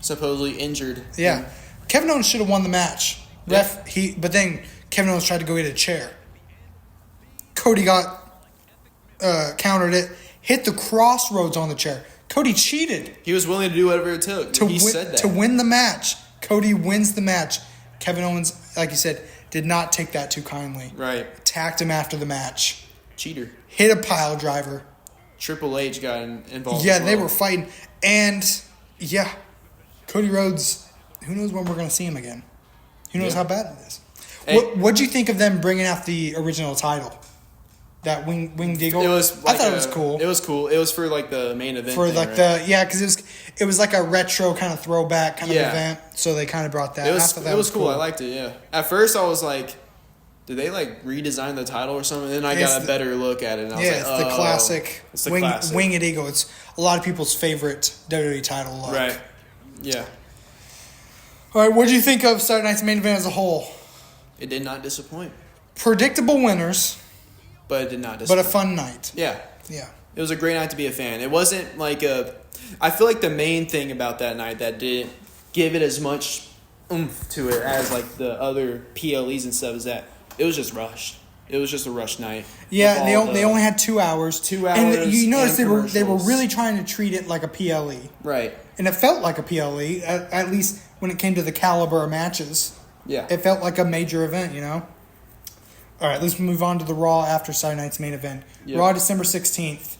Speaker 1: supposedly injured.
Speaker 2: Yeah. Kevin Owens should have won the match. But then Kevin Owens tried to go get a chair. Cody got countered it, hit the crossroads on the chair. Cody cheated.
Speaker 1: He was willing to do whatever it took.
Speaker 2: To win the match. Cody wins the match. Kevin Owens, like you said, did not take that too kindly.
Speaker 1: Right.
Speaker 2: Attacked him after the match.
Speaker 1: Cheater.
Speaker 2: Hit a pile driver.
Speaker 1: Triple H got involved.
Speaker 2: Yeah, they were fighting. And, yeah, Cody Rhodes, who knows when we're going to see him again? Who knows how bad it is? Hey. What'd you think of them bringing out the original title? That winged eagle.
Speaker 1: I thought
Speaker 2: it was cool.
Speaker 1: It was cool. It was for like the main event.
Speaker 2: Because it was like a retro kind of throwback kind of event. So they kind of brought that.
Speaker 1: It was cool. I liked it. Yeah. At first, I was like, did they like redesign the title or something? Then I got a better look at it. And I was
Speaker 2: it's the classic.
Speaker 1: It's the classic
Speaker 2: winged eagle. It's a lot of people's favorite WWE title look.
Speaker 1: Right. Yeah.
Speaker 2: All right. What did you think of Saturday Night's main event as a whole?
Speaker 1: It did not disappoint.
Speaker 2: Predictable winners.
Speaker 1: But it did not disappoint.
Speaker 2: But a fun night.
Speaker 1: Yeah.
Speaker 2: Yeah.
Speaker 1: It was a great night to be a fan. It wasn't like I feel like the main thing about that night that didn't give it as much oomph to it as like the other PLEs and stuff is that it was just rushed. It was just a rush night.
Speaker 2: Yeah, they only had 2 hours.
Speaker 1: 2 hours.
Speaker 2: And you notice they were
Speaker 1: commercials.
Speaker 2: really trying to treat it like a PLE.
Speaker 1: Right.
Speaker 2: And it felt like a PLE, at least when it came to the caliber of matches.
Speaker 1: Yeah.
Speaker 2: It felt like a major event, you know? All right, let's move on to the Raw after Saturday night's main event.
Speaker 1: Yep.
Speaker 2: Raw, December 16th.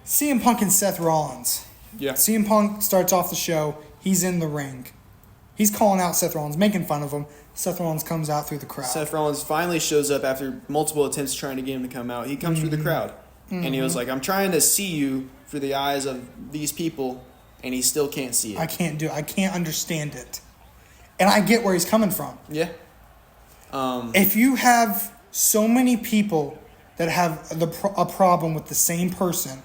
Speaker 2: CM Punk and Seth Rollins.
Speaker 1: Yeah.
Speaker 2: CM Punk starts off the show. He's in the ring. He's calling out Seth Rollins, making fun of him. Seth Rollins comes out through the crowd.
Speaker 1: Seth Rollins finally shows up after multiple attempts trying to get him to come out. He comes through the crowd. And he was like, I'm trying to see you through the eyes of these people, and he still can't see it.
Speaker 2: I can't understand it. And I get where he's coming from.
Speaker 1: Yeah.
Speaker 2: If you have so many people that have a problem with the same person,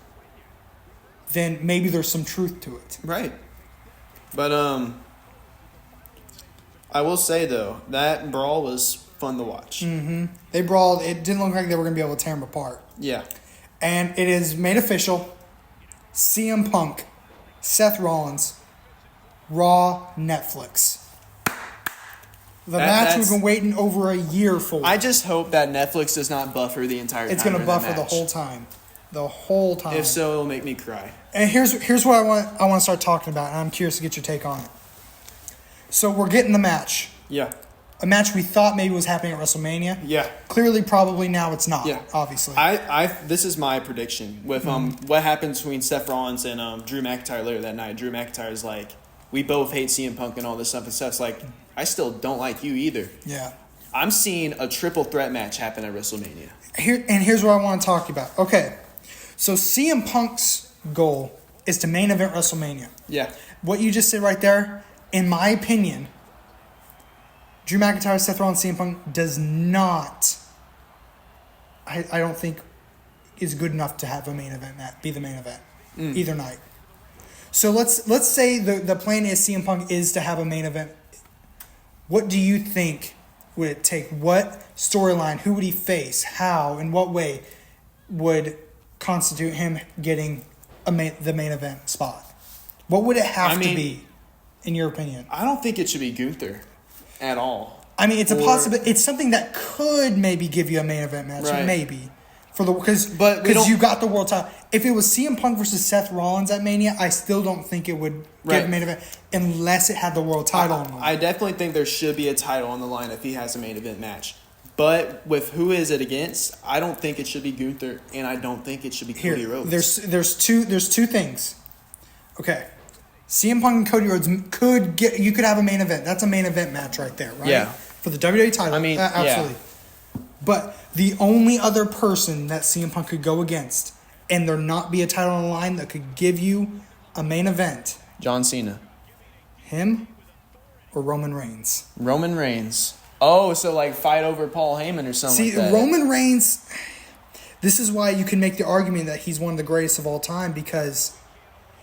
Speaker 2: then maybe there's some truth to it.
Speaker 1: Right. But I will say, though, that brawl was fun to watch.
Speaker 2: Mm-hmm. They brawled. It didn't look like they were going to be able to tear him apart.
Speaker 1: Yeah.
Speaker 2: And it is made official. CM Punk, Seth Rollins, Raw, Netflix. The match we've been waiting over a year for.
Speaker 1: I just hope that Netflix does not buffer the entire time.
Speaker 2: It's going to buffer the whole time. The whole time.
Speaker 1: If so, it'll make me cry.
Speaker 2: And here's what I want to start talking about, and I'm curious to get your take on it. So we're getting the match.
Speaker 1: Yeah.
Speaker 2: A match we thought maybe was happening at WrestleMania.
Speaker 1: Yeah.
Speaker 2: Clearly, probably now it's not.
Speaker 1: Yeah.
Speaker 2: Obviously.
Speaker 1: This is my prediction with what happened between Seth Rollins and Drew McIntyre later that night. Drew McIntyre's like, we both hate CM Punk and all this stuff, and Seth's like, I still don't like you either.
Speaker 2: Yeah.
Speaker 1: I'm seeing a triple threat match happen at WrestleMania.
Speaker 2: Here's what I want to talk about. Okay. So CM Punk's goal is to main event WrestleMania.
Speaker 1: Yeah.
Speaker 2: What you just said right there, in my opinion, Drew McIntyre, Seth Rollins, CM Punk does not, I don't think, is good enough to have a main event be the main event either night. So let's say the plan is CM Punk is to have a main event. What do you think would it take? What storyline? Who would he face? How? In what way would constitute him getting the main event spot? What would it have to be, in your opinion?
Speaker 1: I don't think it should be Gunther at all.
Speaker 2: I mean, it's a possibility. It's something that could maybe give you a main event match,
Speaker 1: right.
Speaker 2: maybe because
Speaker 1: you
Speaker 2: you got the world title. If it was CM Punk versus Seth Rollins at Mania, I still don't think it would get a main event unless it had the world title on the line.
Speaker 1: I definitely think there should be a title on the line if he has a main event match. But with who is it against, I don't think it should be Gunther, and I don't think it should be Cody Rhodes.
Speaker 2: There's two things. Okay. CM Punk and Cody Rhodes you could have a main event. That's a main event match right there, right?
Speaker 1: Yeah.
Speaker 2: For the WWE title.
Speaker 1: I mean,
Speaker 2: absolutely. Yeah. But the only other person that CM Punk could go against and there not be a title on the line that could give you a main event.
Speaker 1: John Cena.
Speaker 2: Him or Roman Reigns?
Speaker 1: Roman Reigns. Oh, so like fight over Paul Heyman or something like that.
Speaker 2: See, Roman Reigns, this is why you can make the argument that he's one of the greatest of all time because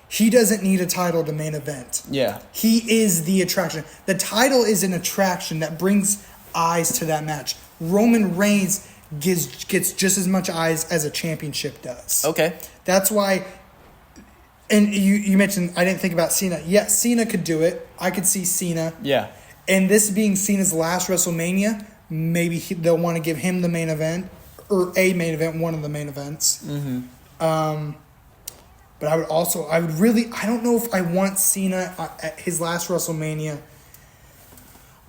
Speaker 2: he doesn't need a title to main event.
Speaker 1: Yeah.
Speaker 2: He is the attraction. The title is an attraction that brings eyes to that match. Roman Reigns gets just as much eyes as a championship does.
Speaker 1: Okay.
Speaker 2: That's why, and you mentioned, I didn't think about Cena. Yes, Cena could do it. I could see Cena.
Speaker 1: Yeah.
Speaker 2: And this being Cena's last WrestleMania, maybe they'll want to give him the main event, or a main event, one of the main events.
Speaker 1: Mm-hmm.
Speaker 2: But I don't know if I want Cena at his last WrestleMania.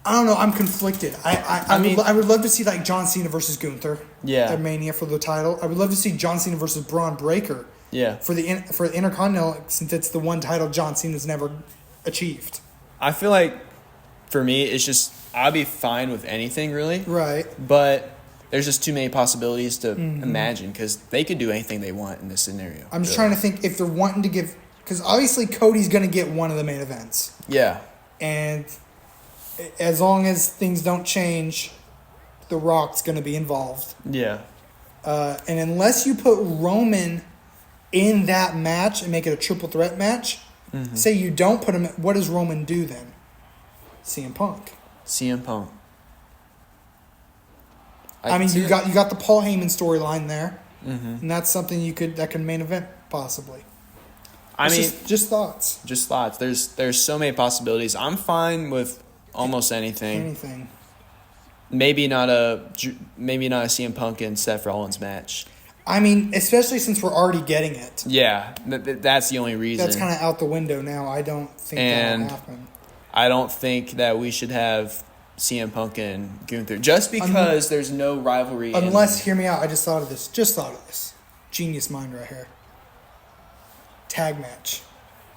Speaker 2: I don't know. I'm conflicted. I would love to see like John Cena versus Gunther.
Speaker 1: Yeah.
Speaker 2: At Mania for the title. I would love to see John Cena versus Braun Breaker.
Speaker 1: Yeah.
Speaker 2: For the Intercontinental, since it's the one title John Cena's never achieved.
Speaker 1: I feel like for me, it's just I'd be fine with anything really.
Speaker 2: Right.
Speaker 1: But there's just too many possibilities to imagine because they could do anything they want in this scenario.
Speaker 2: I'm just trying to think if they're wanting to give, because obviously Cody's going to get one of the main events.
Speaker 1: Yeah.
Speaker 2: And as long as things don't change, The Rock's going to be involved.
Speaker 1: Yeah.
Speaker 2: And unless you put Roman in that match and make it a triple threat match, say you don't put him, what does Roman do then? CM Punk.
Speaker 1: CM Punk.
Speaker 2: I mean, you got the Paul Heyman storyline there, and that's something that can main event possibly. Just thoughts.
Speaker 1: Just thoughts. There's so many possibilities. I'm fine with almost anything. maybe not a CM Punk and Seth Rollins match.
Speaker 2: I mean, especially since we're already getting it.
Speaker 1: Yeah, that's the only reason.
Speaker 2: That's kind of out the window now. I don't think that'll happen.
Speaker 1: I don't think that we should have CM Punk and Gunther just because there's no rivalry.
Speaker 2: Unless, hear me out. I just thought of this. Genius mind right here. Tag match.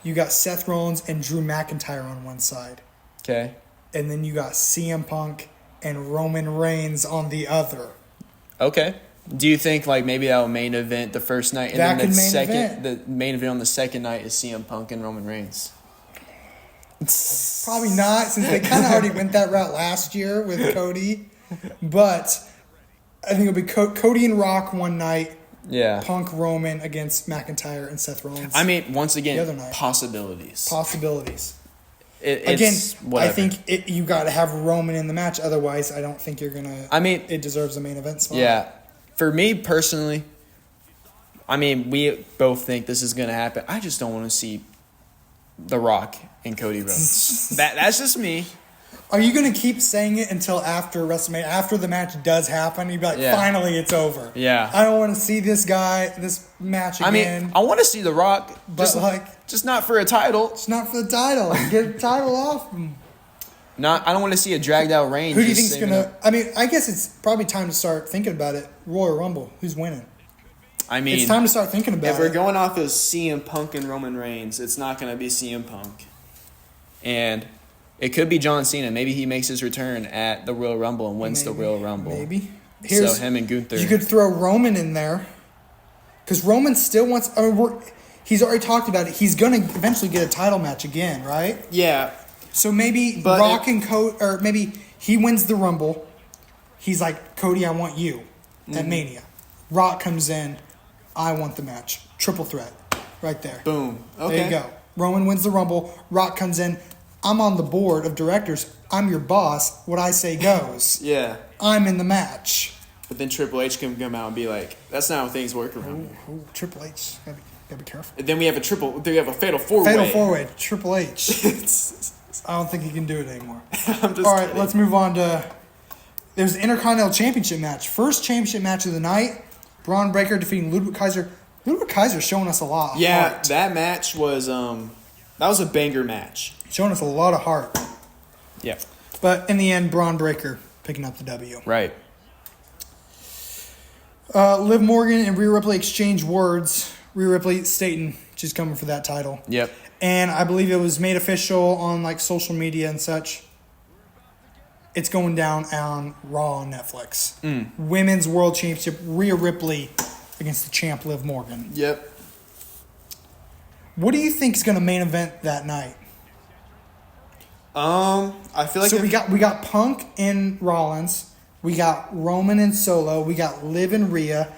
Speaker 2: You got Seth Rollins and Drew McIntyre on one side.
Speaker 1: Okay.
Speaker 2: And then you got CM Punk and Roman Reigns on the other.
Speaker 1: Okay. Do you think like maybe that'll main event the first night, and
Speaker 2: that
Speaker 1: then
Speaker 2: event.
Speaker 1: the main event on the second night is CM Punk and Roman Reigns?
Speaker 2: Probably not, since they kind of already went that route last year with Cody. But I think it'll be Cody and Rock one night.
Speaker 1: Yeah.
Speaker 2: Punk Roman against McIntyre and Seth Rollins.
Speaker 1: I mean, once again,
Speaker 2: the other night.
Speaker 1: possibilities. Again,
Speaker 2: I think you got to have Roman in the match. Otherwise, I don't think you're gonna.
Speaker 1: I mean,
Speaker 2: it deserves a main event spot.
Speaker 1: Yeah, for me personally, I mean, we both think this is gonna happen. I just don't want to see The Rock and Cody Rhodes. That's just me.
Speaker 2: Are you going to keep saying it until after WrestleMania? After the match does happen, you'd be like, finally, it's over.
Speaker 1: Yeah.
Speaker 2: I don't want to see this match again.
Speaker 1: I mean, I want to see The Rock,
Speaker 2: but
Speaker 1: just not for a title.
Speaker 2: It's not for the title. Get the title off.
Speaker 1: I don't want to see a dragged out Reigns.
Speaker 2: Who do you think's going to... I mean, I guess it's probably time to start thinking about it. Royal Rumble. Who's winning?
Speaker 1: I mean...
Speaker 2: It's time to start thinking about it.
Speaker 1: If we're going off of CM Punk and Roman Reigns, it's not going to be CM Punk. And... it could be John Cena. Maybe he makes his return at the Royal Rumble and wins the Royal Rumble.
Speaker 2: Maybe.
Speaker 1: So him and Gunther.
Speaker 2: You could throw Roman in there. Because Roman still wants... I mean, he's already talked about it. He's going to eventually get a title match again, right?
Speaker 1: Yeah.
Speaker 2: So maybe Rock and Cody... Or maybe he wins the Rumble. He's like, Cody, I want you at Mania. Rock comes in. I want the match. Triple threat. Right there.
Speaker 1: Boom. Okay.
Speaker 2: There you go. Roman wins the Rumble. Rock comes in. I'm on the board of directors. I'm your boss. What I say goes.
Speaker 1: Yeah.
Speaker 2: I'm in the match.
Speaker 1: But then Triple H can come out and be like, that's not how things work around here.
Speaker 2: Ooh, Triple H. Gotta be careful.
Speaker 1: And then we have a fatal four-way.
Speaker 2: Fatal four-way. Triple H. I don't think he can do it anymore.
Speaker 1: I'm just
Speaker 2: All right,
Speaker 1: kidding.
Speaker 2: let's move on to... There's the Intercontinental Championship match. First championship match of the night. Braun Breaker defeating Ludwig Kaiser. Ludwig Kaiser showing us a lot of heart.
Speaker 1: That match was... that was a banger match.
Speaker 2: Showing us a lot of heart.
Speaker 1: Yeah.
Speaker 2: But in the end, Braun Breaker picking up the W.
Speaker 1: Right.
Speaker 2: Liv Morgan and Rhea Ripley exchange words. Rhea Ripley stating she's coming for that title.
Speaker 1: Yep.
Speaker 2: And I believe it was made official on like social media and such. It's going down on Raw on Netflix. Women's World Championship, Rhea Ripley against the champ Liv Morgan.
Speaker 1: Yep.
Speaker 2: What do you think is going to main event that night?
Speaker 1: I feel like
Speaker 2: so we got Punk and Rollins, we got Roman and Solo, we got Liv and Rhea.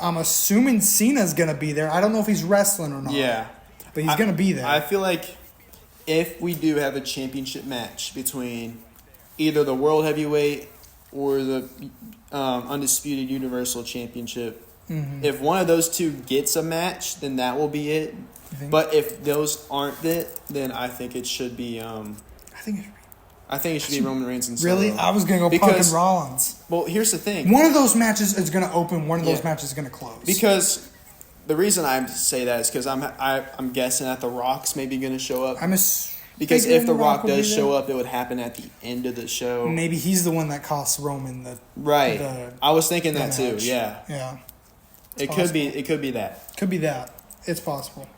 Speaker 2: I'm assuming Cena's gonna be there. I don't know if he's wrestling or not.
Speaker 1: Yeah,
Speaker 2: but he's gonna be there.
Speaker 1: I feel like if we do have a championship match between either the World Heavyweight or the Undisputed Universal Championship, if one of those two gets a match, then that will be it. But if those aren't it, then I think it should be. I think it should be Roman Reigns and Solo.
Speaker 2: Really? I was going to go Punk and Rollins.
Speaker 1: Well, here's the thing.
Speaker 2: One of those matches is going to open. One of those matches is going to close.
Speaker 1: Because the reason I say that is because I'm guessing that The Rock's maybe going to show up. Because if The Rock does show up, it would happen at the end of the show.
Speaker 2: Maybe he's the one that costs Roman the
Speaker 1: right. I was thinking that
Speaker 2: match.
Speaker 1: too. Yeah.
Speaker 2: Yeah.
Speaker 1: It could be. It could be that.
Speaker 2: Could be that. It's possible.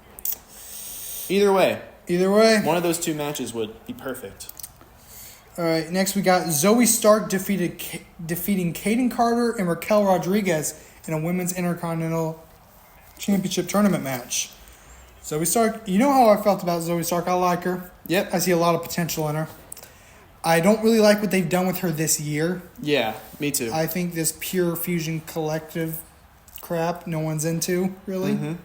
Speaker 1: Either way.
Speaker 2: One
Speaker 1: of those two matches would be perfect.
Speaker 2: All right, next we got Zoe Stark defeating Kaden Carter and Raquel Rodriguez in a Women's Intercontinental Championship Tournament match. Zoe Stark, you know how I felt about Zoe Stark. I like her.
Speaker 1: Yep.
Speaker 2: I see a lot of potential in her. I don't really like what they've done with her this year.
Speaker 1: Yeah, me too.
Speaker 2: I think this Pure Fusion Collective crap no one's into, really.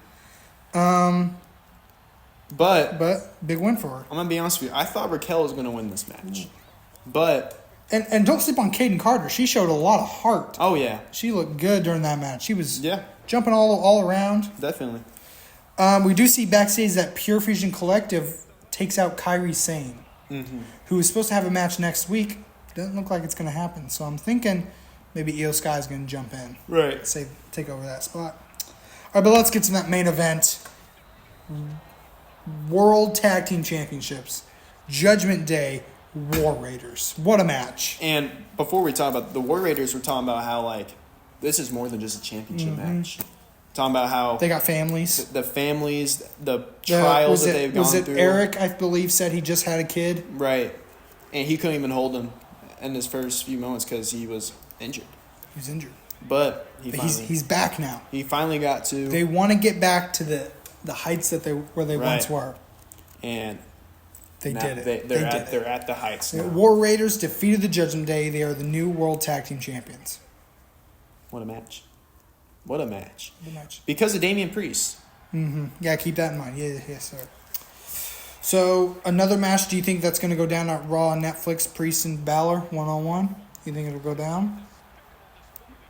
Speaker 2: But big win for her.
Speaker 1: I'm going to be honest with you. I thought Raquel was going to win this match. But...
Speaker 2: And don't sleep on Kaden Carter. She showed a lot of heart.
Speaker 1: Oh, yeah.
Speaker 2: She looked good during that match. She was jumping all around.
Speaker 1: Definitely.
Speaker 2: We do see backstage that Pure Fusion Collective takes out Kairi Sane, who is supposed to have a match next week doesn't look like it's going to happen. So I'm thinking maybe Io Sky is going to jump in.
Speaker 1: Right.
Speaker 2: Take over that spot. All right, but let's get to that main event. World Tag Team Championships. Judgment Day, War Raiders. What a match.
Speaker 1: And before we talk about the War Raiders, we're talking about how, like, this is more than just a championship match. Talking about how
Speaker 2: they got families.
Speaker 1: The families, the trials that they've gone through.
Speaker 2: Eric, I believe, said he just had a kid.
Speaker 1: Right. And he couldn't even hold him in his first few moments because he was injured.
Speaker 2: He was injured.
Speaker 1: But
Speaker 2: he's back now.
Speaker 1: He finally got to.
Speaker 2: They want to get back to the heights that they once were.
Speaker 1: And
Speaker 2: they did it.
Speaker 1: They're at the heights now.
Speaker 2: War Raiders defeated the Judgment Day. They are the new World Tag Team Champions.
Speaker 1: What a match. What a match.
Speaker 2: What a match.
Speaker 1: Because of Damian Priest.
Speaker 2: Mm-hmm. Yeah, keep that in mind. Yes, sir. So, another match, do you think that's going to go down at Raw on Netflix, Priest and Balor, one-on-one? You think it'll go down?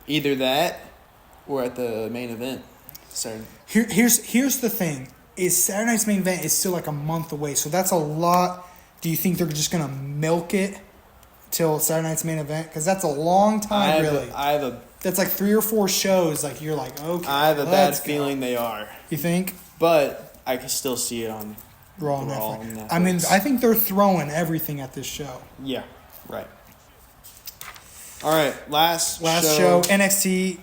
Speaker 1: Either that or at the main event.
Speaker 2: Here's the thing. Is Saturday night's main event is still like a month away, so that's a lot. Do you think they're just going to milk it till Saturday night's main event? Because that's a long time, really. That's like 3 or 4 shows. Like, you're like, okay.
Speaker 1: I have a bad feeling they are.
Speaker 2: You think?
Speaker 1: But I can still see it on
Speaker 2: Raw and Netflix. I mean, I think they're throwing everything at this show.
Speaker 1: Yeah, right. All right, last
Speaker 2: show, NXT,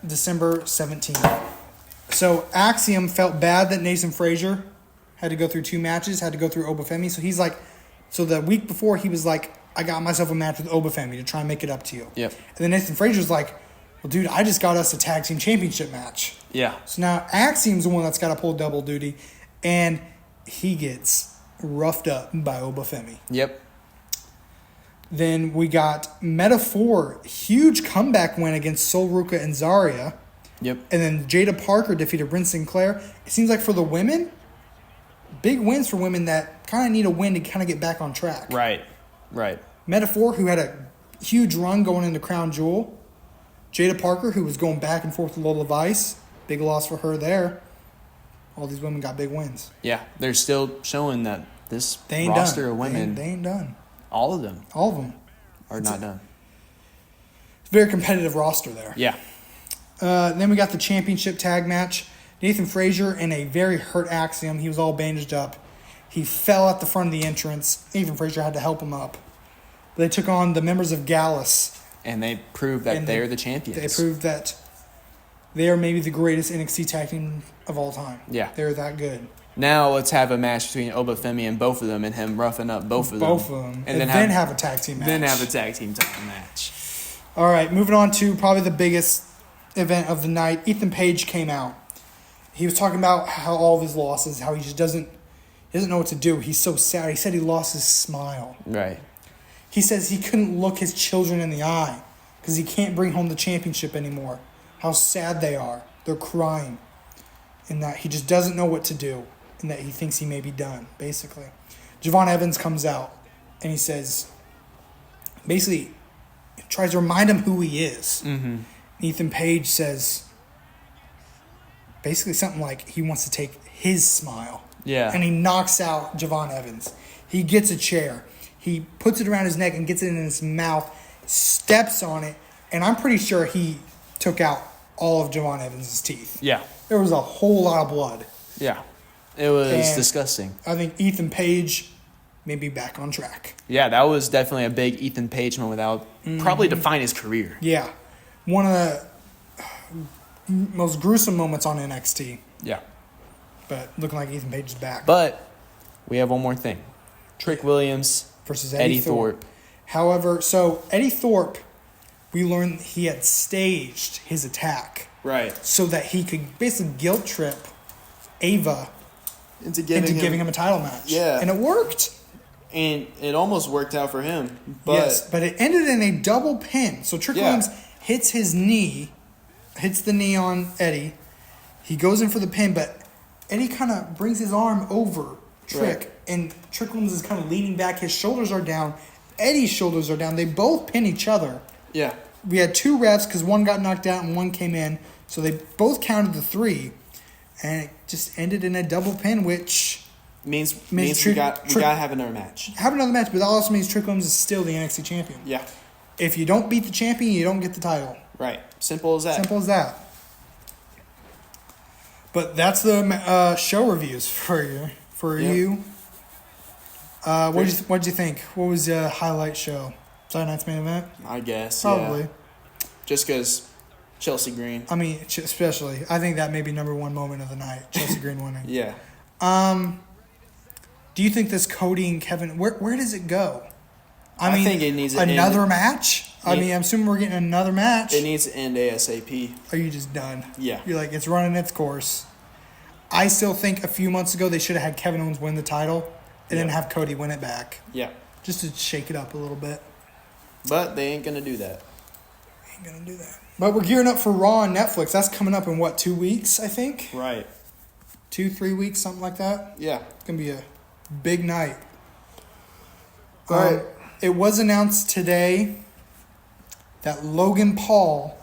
Speaker 2: December 17th. So Axiom felt bad that Nathan Frazier had to go through 2 matches, had to go through Obafemi. So he's like, so the week before he was like, I got myself a match with Obafemi to try and make it up to you.
Speaker 1: Yep.
Speaker 2: And then Nathan Frazier's like, well, dude, I just got us a tag team championship match.
Speaker 1: Yeah.
Speaker 2: So now Axiom's the one that's got to pull double duty, and he gets roughed up by Obafemi.
Speaker 1: Yep.
Speaker 2: Then we got Metaphor, huge comeback win against Sol Ruka and Zarya.
Speaker 1: Yep.
Speaker 2: And then Jada Parker defeated Bryn Sinclair. It seems like for the women, big wins for women that kind of need a win to kind of get back on track.
Speaker 1: Right.
Speaker 2: Metaphor, who had a huge run going into Crown Jewel. Jada Parker, who was going back and forth with Lola Vice. Big loss for her there. All these women got big wins.
Speaker 1: Yeah, they're still showing that this roster of women...
Speaker 2: They ain't done.
Speaker 1: All of them. Are not done.
Speaker 2: It's a very competitive roster there.
Speaker 1: Yeah.
Speaker 2: Then we got the championship tag match. Nathan Frazier and a very hurt Axiom. He was all bandaged up. He fell at the front of the entrance. Nathan Frazier had to help him up. They took on the members of Gallus.
Speaker 1: And they proved that they're the champions.
Speaker 2: They proved that they are maybe the greatest NXT tag team of all time.
Speaker 1: Yeah.
Speaker 2: They're that good.
Speaker 1: Now let's have a match between Obafemi and both of them and him roughing up both of them.
Speaker 2: And then have a tag team match.
Speaker 1: Then have a tag team title match.
Speaker 2: All right, moving on to probably the biggest event of the night. Ethan Page came out. He was talking about how all of his losses, how he just doesn't know what to do. He's so sad. He said he lost his smile.
Speaker 1: Right.
Speaker 2: He says he couldn't look his children in the eye because he can't bring home the championship anymore. How sad they are. They're crying. And that he just doesn't know what to do. And that he thinks he may be done, basically. Javon Evans comes out and he says, basically, tries to remind him who he is.
Speaker 1: Mm-hmm.
Speaker 2: Ethan Page says, basically something like he wants to take his smile.
Speaker 1: Yeah.
Speaker 2: And he knocks out Javon Evans. He gets a chair. He puts it around his neck and gets it in his mouth, steps on it, and I'm pretty sure he took out all of Javon Evans' teeth.
Speaker 1: Yeah.
Speaker 2: There was a whole lot of blood.
Speaker 1: Yeah. It was disgusting.
Speaker 2: I think Ethan Page may be back on track.
Speaker 1: Yeah, that was definitely a big Ethan Page moment probably define his career.
Speaker 2: Yeah. One of the most gruesome moments on NXT.
Speaker 1: Yeah.
Speaker 2: But looking like Ethan Page is back.
Speaker 1: But we have one more thing. Trick Williams
Speaker 2: versus
Speaker 1: Eddie Thorpe.
Speaker 2: However, so Eddie Thorpe, we learned he had staged his attack.
Speaker 1: Right.
Speaker 2: So that he could basically guilt trip Ava into giving him a title match.
Speaker 1: Yeah.
Speaker 2: And it worked.
Speaker 1: And it almost worked out for him. But
Speaker 2: yes, but it ended in a double pin. So Trick Williams hits the knee on Eddie. He goes in for the pin, but Eddie kind of brings his arm over Trick. Right. And Trick Williams is kind of leaning back. His shoulders are down. Eddie's shoulders are down. They both pin each other.
Speaker 1: Yeah.
Speaker 2: We had 2 refs because one got knocked out and one came in. So they both counted the 3. And it just ended in a double pin, which
Speaker 1: means
Speaker 2: Means
Speaker 1: we
Speaker 2: Trick-
Speaker 1: gotta have another match.
Speaker 2: Have another match, but that also means Trick Williams is still the NXT champion.
Speaker 1: Yeah.
Speaker 2: If you don't beat the champion, you don't get the title.
Speaker 1: Right. Simple as that.
Speaker 2: Simple as that. But that's the show reviews for you.
Speaker 1: Yep.
Speaker 2: What'd you think? What was the highlight show? Saturday Night's Main Event?
Speaker 1: I guess.
Speaker 2: Probably.
Speaker 1: Yeah. Just because Chelsea Green.
Speaker 2: I mean, especially. I think that may be number one moment of the night. Chelsea Green winning.
Speaker 1: Yeah.
Speaker 2: Do you think this Cody and Kevin, where does it go?
Speaker 1: I think it needs to
Speaker 2: another
Speaker 1: end.
Speaker 2: match? I mean, I'm assuming we're getting another match.
Speaker 1: It needs to end ASAP.
Speaker 2: Are you just done?
Speaker 1: Yeah.
Speaker 2: You're like, it's running its course. I still think a few months ago they should have had Kevin Owens win the title and then have Cody win it back.
Speaker 1: Yeah.
Speaker 2: Just to shake it up a little bit.
Speaker 1: But they ain't going to do that.
Speaker 2: Ain't going to do that. But we're gearing up for Raw on Netflix. That's coming up in, 2 weeks, I think?
Speaker 1: Right.
Speaker 2: 2-3 weeks, something like that.
Speaker 1: Yeah.
Speaker 2: It's going to be a big night.
Speaker 1: All right.
Speaker 2: It was announced today that Logan Paul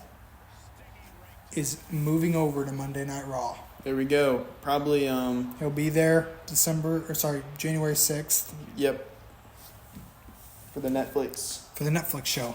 Speaker 2: is moving over to Monday Night Raw.
Speaker 1: There we go. Probably,
Speaker 2: He'll be there January 6th.
Speaker 1: Yep. For the Netflix.
Speaker 2: For the Netflix show.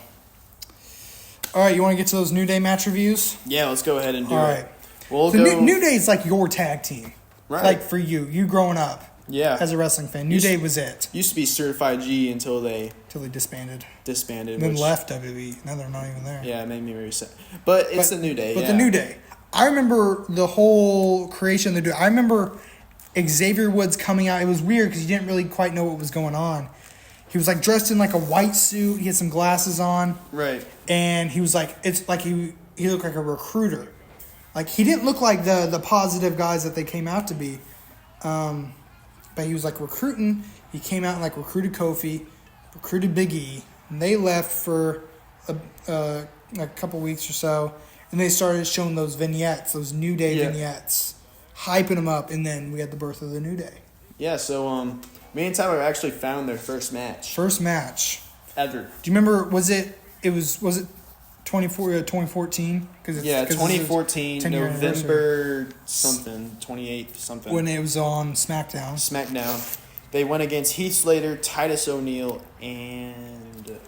Speaker 2: All right, you want to get to those New Day match reviews?
Speaker 1: Yeah, let's go ahead and do
Speaker 2: All
Speaker 1: it.
Speaker 2: right.
Speaker 1: We'll
Speaker 2: The
Speaker 1: go.
Speaker 2: New Day is like your tag team.
Speaker 1: Right.
Speaker 2: Like for you growing up
Speaker 1: Yeah.
Speaker 2: as a wrestling fan. New Day was it.
Speaker 1: Used to be Certified G until they
Speaker 2: Until they disbanded.
Speaker 1: disbanded.
Speaker 2: And then
Speaker 1: which,
Speaker 2: left WWE. Now they're not even there.
Speaker 1: Yeah, it made me very sad. But it's the New Day.
Speaker 2: But
Speaker 1: yeah.
Speaker 2: the New Day. I remember the whole creation of the New Day. I remember Xavier Woods coming out. It was weird because you didn't really quite know what was going on. He was like dressed in like a white suit. He had some glasses on.
Speaker 1: Right.
Speaker 2: And he was like, it's like he looked like a recruiter. Like he didn't look like the positive guys that they came out to be. But he was like recruiting. He came out and like recruited Kofi, recruited Big E. And they left for a couple weeks or so. And they started showing those vignettes, those New Day vignettes, hyping them up. And then we had the birth of the New Day.
Speaker 1: Yeah, so me and Tyler actually found their first match.
Speaker 2: First match.
Speaker 1: Ever.
Speaker 2: Do you remember, was it 2014?
Speaker 1: Yeah, 2014,
Speaker 2: 10-year
Speaker 1: November something, 28th something.
Speaker 2: When it was on SmackDown.
Speaker 1: SmackDown. They went against Heath Slater, Titus O'Neil, and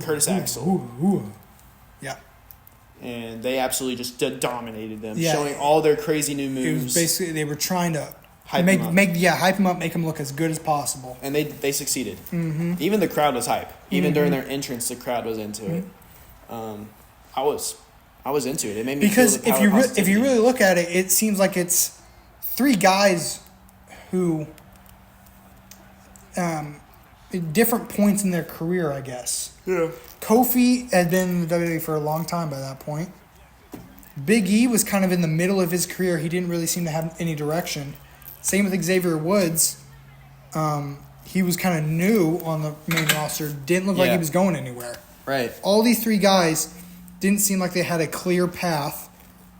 Speaker 1: Curtis Axel.
Speaker 2: Yeah.
Speaker 1: And they absolutely just dominated them,
Speaker 2: Yeah.
Speaker 1: showing all their crazy new moves.
Speaker 2: It was basically, they were trying to
Speaker 1: Hype
Speaker 2: hype him up, make him look as good as possible.
Speaker 1: And they succeeded. Mm-hmm. Even the crowd was hype. Even during their entrance, the crowd was into it. I was into it. It made me
Speaker 2: because
Speaker 1: feel the power
Speaker 2: if you really look at it, it seems like it's three guys who, at different points in their career, I guess.
Speaker 1: Yeah.
Speaker 2: Kofi had been in the WWE for a long time by that point. Big E was kind of in the middle of his career. He didn't really seem to have any direction. Same with Xavier Woods. He was kind of new on the main roster. Didn't look like he was going anywhere.
Speaker 1: Right.
Speaker 2: All these three guys didn't seem like they had a clear path,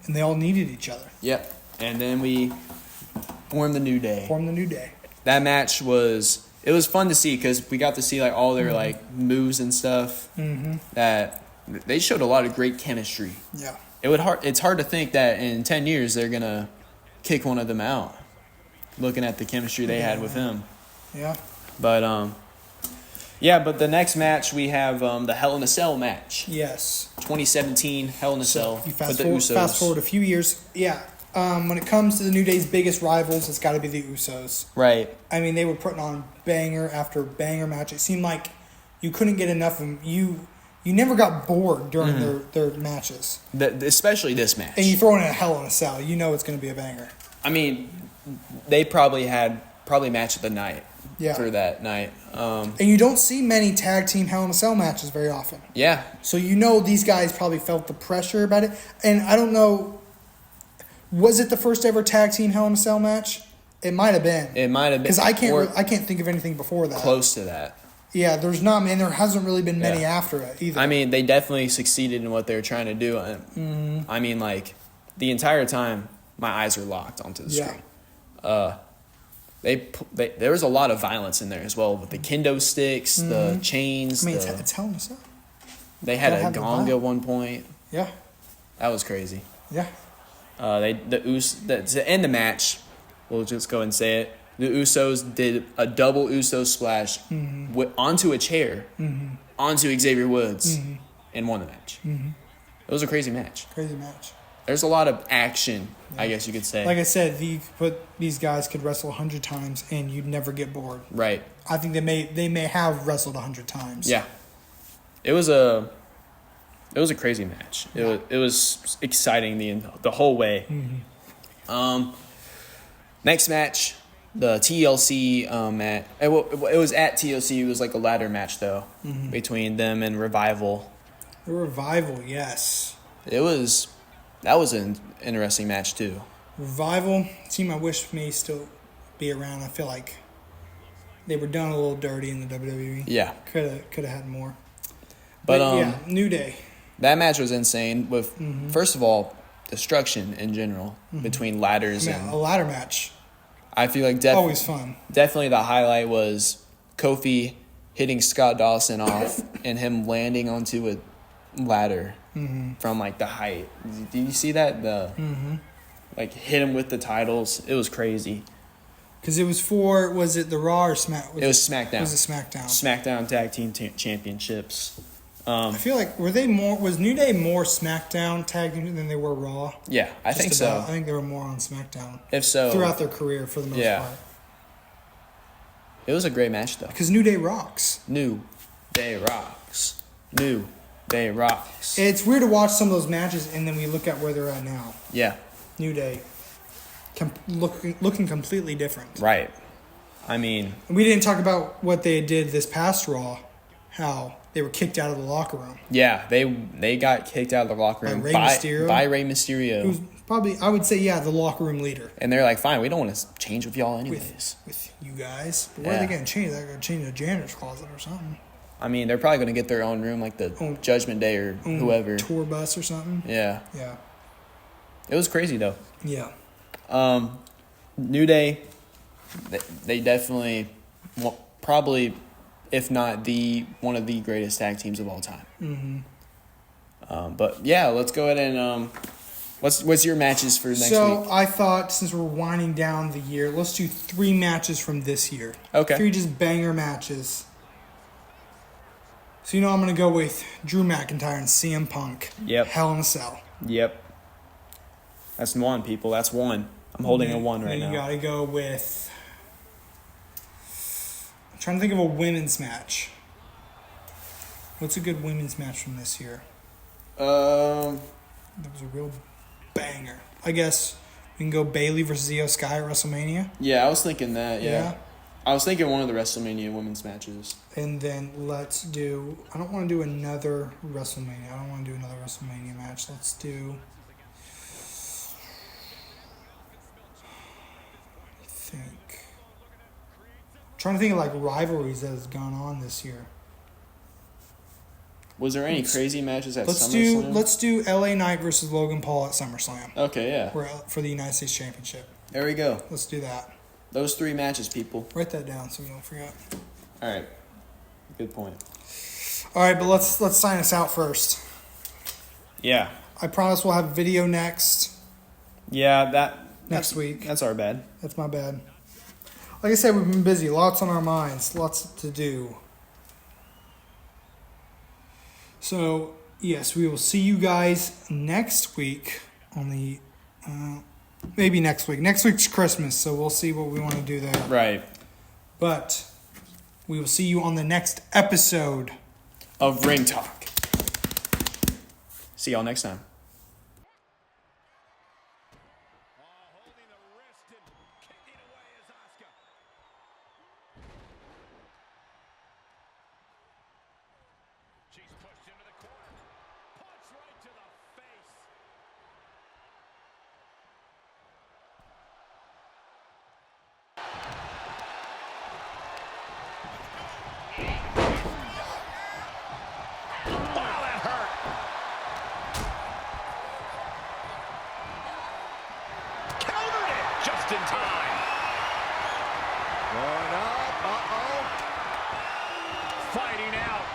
Speaker 2: and they all needed each other.
Speaker 1: Yep. And then we formed the New Day.
Speaker 2: Formed the New Day.
Speaker 1: That match was fun to see because we got to see like all their like moves and stuff. Mm-hmm. That they showed a lot of great chemistry.
Speaker 2: Yeah.
Speaker 1: It's hard to think that in 10 years they're gonna kick one of them out. Looking at the chemistry they had with him.
Speaker 2: Yeah.
Speaker 1: But but the next match we have the Hell in a Cell match.
Speaker 2: Yes.
Speaker 1: 2017 Hell in a Cell
Speaker 2: You
Speaker 1: with the Usos.
Speaker 2: fast forward a few years. Yeah. When it comes to the New Day's biggest rivals, it's got to be the Usos.
Speaker 1: Right.
Speaker 2: I mean, they were putting on banger after banger match. It seemed like you couldn't get enough of them. You never got bored during their matches.
Speaker 1: Especially this match.
Speaker 2: And you throw in a Hell in a Cell, you know it's going to be a banger.
Speaker 1: I mean, they probably had match of the night for that night.
Speaker 2: And you don't see many tag team Hell in a Cell matches very often.
Speaker 1: Yeah.
Speaker 2: So you know these guys probably felt the pressure about it. And I don't know, was it the first ever tag team Hell in a Cell match? It might have been.
Speaker 1: It might have been.
Speaker 2: Because I can't think of anything before that.
Speaker 1: Close to that.
Speaker 2: Yeah, there's not, man. There hasn't really been many after it either.
Speaker 1: I mean, they definitely succeeded in what they were trying to do. I mean, like, the entire time, my eyes were locked onto the screen. There was a lot of violence in there as well with the kendo sticks, the chains.
Speaker 2: I mean, it's Hell in a Cell.
Speaker 1: They had
Speaker 2: Gotta
Speaker 1: a
Speaker 2: have the
Speaker 1: gong
Speaker 2: vibe.
Speaker 1: at one point.
Speaker 2: Yeah.
Speaker 1: That was crazy.
Speaker 2: Yeah.
Speaker 1: To end the match, we'll just go and say it. The Usos did a double Uso splash onto a chair, onto Xavier Woods, and won the match. It was a crazy match.
Speaker 2: Crazy match.
Speaker 1: There's a lot of action, I guess you could say.
Speaker 2: Like I said, these guys could wrestle 100 times and you'd never get bored.
Speaker 1: Right.
Speaker 2: I think they may have wrestled 100 times.
Speaker 1: Yeah. It was a crazy match.
Speaker 2: Yeah.
Speaker 1: It was exciting the whole way. Next match, the TLC match. It was at TLC. It was like a ladder match though, between them and Revival.
Speaker 2: The Revival, yes.
Speaker 1: That was an interesting match too.
Speaker 2: Revival, team I wish may still be around. I feel like they were done a little dirty in the WWE.
Speaker 1: Yeah.
Speaker 2: Could have had more.
Speaker 1: But
Speaker 2: yeah, New Day.
Speaker 1: That match was insane with first of all, destruction in general between ladders and
Speaker 2: a ladder match.
Speaker 1: I feel like
Speaker 2: always fun.
Speaker 1: Definitely the highlight was Kofi hitting Scott Dawson off and him landing onto a ladder from like the height. Did you see that? Like hit him with the titles. It was crazy.
Speaker 2: Because it was was it the Raw or Smack?
Speaker 1: It was SmackDown.
Speaker 2: Was it SmackDown?
Speaker 1: SmackDown Tag Team Championships.
Speaker 2: I feel like was New Day more SmackDown tag team than they were Raw?
Speaker 1: Yeah, I think so.
Speaker 2: I think they were more on SmackDown.
Speaker 1: If so,
Speaker 2: throughout their career for the most part.
Speaker 1: It was a great match though.
Speaker 2: Because New Day rocks.
Speaker 1: New Day rocks. New Day rocks.
Speaker 2: It's weird to watch some of those matches and then we look at where they're at now.
Speaker 1: Yeah.
Speaker 2: New Day, looking completely different.
Speaker 1: Right. I mean,
Speaker 2: we didn't talk about what they did this past Raw, how they were kicked out of the locker room.
Speaker 1: Yeah, they got kicked out of the locker room by Rey Mysterio.
Speaker 2: Who's probably, I would say, the locker room leader.
Speaker 1: And they're like, fine, we don't want to change with y'all anyways.
Speaker 2: With you guys. But where are they going to change? They're going to change the janitor's closet or something.
Speaker 1: I mean, they're probably going to get their own room, like the Judgment Day or whoever.
Speaker 2: Tour bus or something.
Speaker 1: Yeah.
Speaker 2: Yeah.
Speaker 1: It was crazy, though.
Speaker 2: Yeah.
Speaker 1: New Day, they definitely, probably, if not one of the greatest tag teams of all time. But yeah, let's go ahead and what's your matches for next week?
Speaker 2: So I thought since we're winding down the year, let's do 3 matches from this year.
Speaker 1: Okay.
Speaker 2: 3 just banger matches. So I'm gonna go with Drew McIntyre and CM Punk.
Speaker 1: Yep.
Speaker 2: Hell in a Cell.
Speaker 1: Yep. That's 1, people. That's 1. I'm holding a 1 right now.
Speaker 2: You gotta go with. I'm trying to think of a women's match. What's a good women's match from this year? That was a real banger. I guess we can go Bayley versus Io Sky at WrestleMania.
Speaker 1: Yeah, I was thinking that. Yeah. I was thinking one of the WrestleMania women's matches.
Speaker 2: And then let's do. I don't want to do another WrestleMania. match. Let's do. Trying to think of like rivalries that has gone on this year.
Speaker 1: Was there any crazy matches at SummerSlam?
Speaker 2: Let's do LA Knight versus Logan Paul at SummerSlam.
Speaker 1: Okay, yeah.
Speaker 2: For the United States Championship.
Speaker 1: There we go.
Speaker 2: Let's do that.
Speaker 1: Those 3 matches, people.
Speaker 2: Write that down so we don't forget.
Speaker 1: All right. Good point.
Speaker 2: All right, but let's sign us out first.
Speaker 1: Yeah.
Speaker 2: I promise we'll have video next.
Speaker 1: Yeah,
Speaker 2: next week.
Speaker 1: That's our bad.
Speaker 2: That's my bad. Like I said, we've been busy. Lots on our minds. Lots to do. So, yes, we will see you guys next week on the... maybe next week. Next week's Christmas, so we'll see what we want to do there.
Speaker 1: Right.
Speaker 2: But we will see you on the next episode
Speaker 1: of Ring Talk. See y'all next time.
Speaker 3: Just in time. Going up. Fighting out.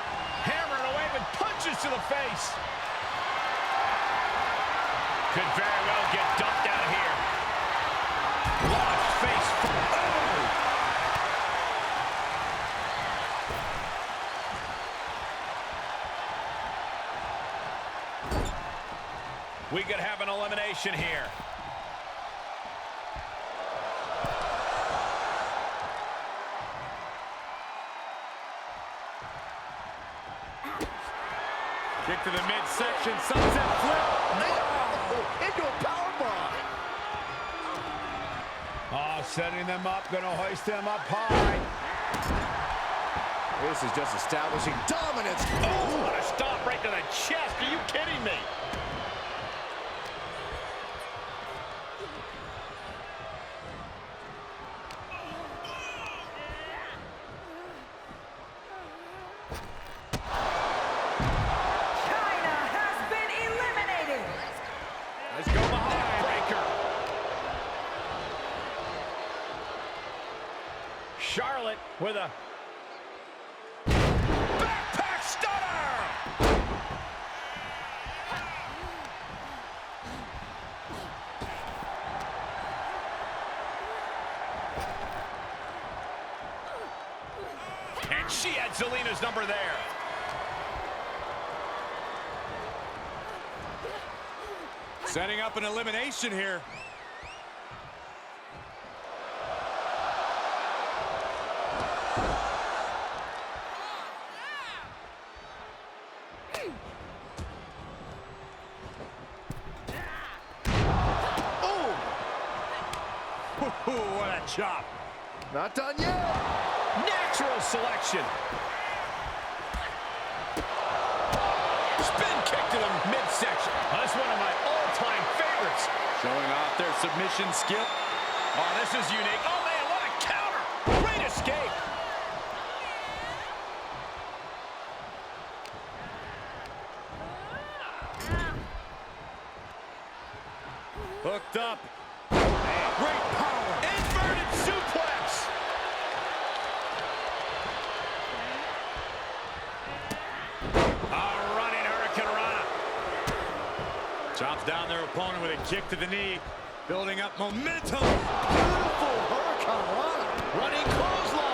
Speaker 3: Hammering away with punches to the face. Could very well get dumped out here. What a face. Oh! We could have an elimination here. Kick to the midsection, sunset flip.
Speaker 4: Oh, into a powerbomb.
Speaker 3: Oh, setting them up, gonna hoist them up high.
Speaker 4: This is just establishing dominance.
Speaker 3: Oh, what a stomp right to the chest. Are you kidding me? Let's go behind. Breaker. Charlotte with a backpack stunner. And she had Zelina's number there. Setting up an elimination here. Ooh, what a chop.
Speaker 4: Not done yet.
Speaker 3: Natural selection. Spin kick to the midsection. That's one of my all-time favorites. Showing off their submission skill. Oh, this is unique. Oh, man, what a counter. Great escape. Hooked up. Great power. Inverted suplex. A running Hurricane Rana. Chops down their opponent with a kick to the knee. Building up momentum.
Speaker 4: Beautiful Hurricane Rana.
Speaker 3: Running clothesline.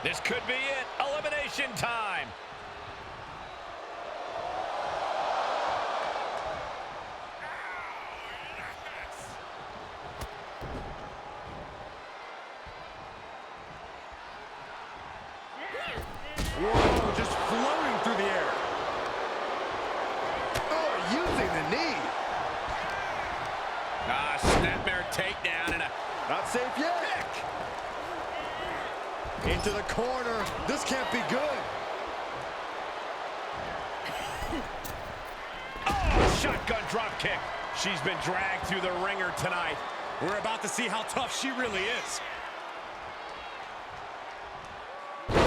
Speaker 3: This could be it. Elimination time.
Speaker 4: Whoa, just floating through the air. Oh, using the knee.
Speaker 3: Snapmare takedown and a
Speaker 4: Not safe yet.
Speaker 3: kick.
Speaker 4: Into the corner. This can't be good.
Speaker 3: Oh, shotgun drop kick. She's been dragged through the ringer tonight. We're about to see how tough she really is.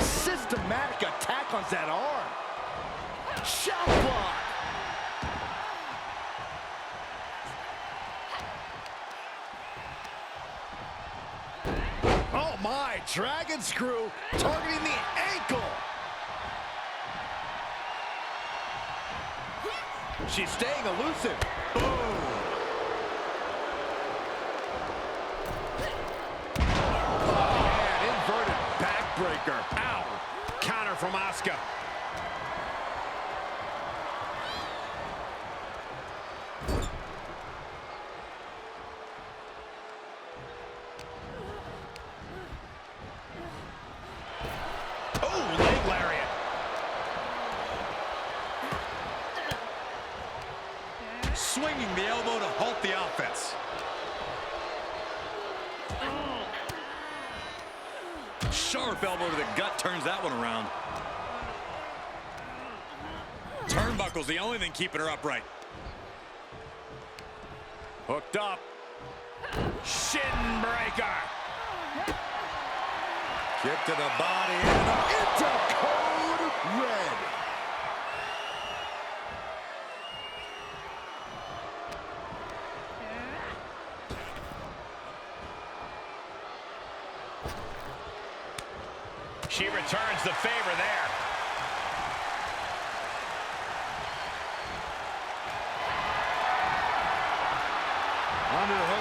Speaker 4: Systematic attack on that arm. Shout block. Oh my, dragon screw targeting the ankle. She's staying elusive. Boom. Oh man, inverted backbreaker.
Speaker 3: Ow. Counter from Asuka. Oh, leg lariat. Swinging the elbow to halt the offense. Sharp elbow to the gut turns that one around. Turnbuckle's the only thing keeping her upright. Hooked up. Shin breaker.
Speaker 4: Kick to the body and into code red.
Speaker 3: She returns the favor there.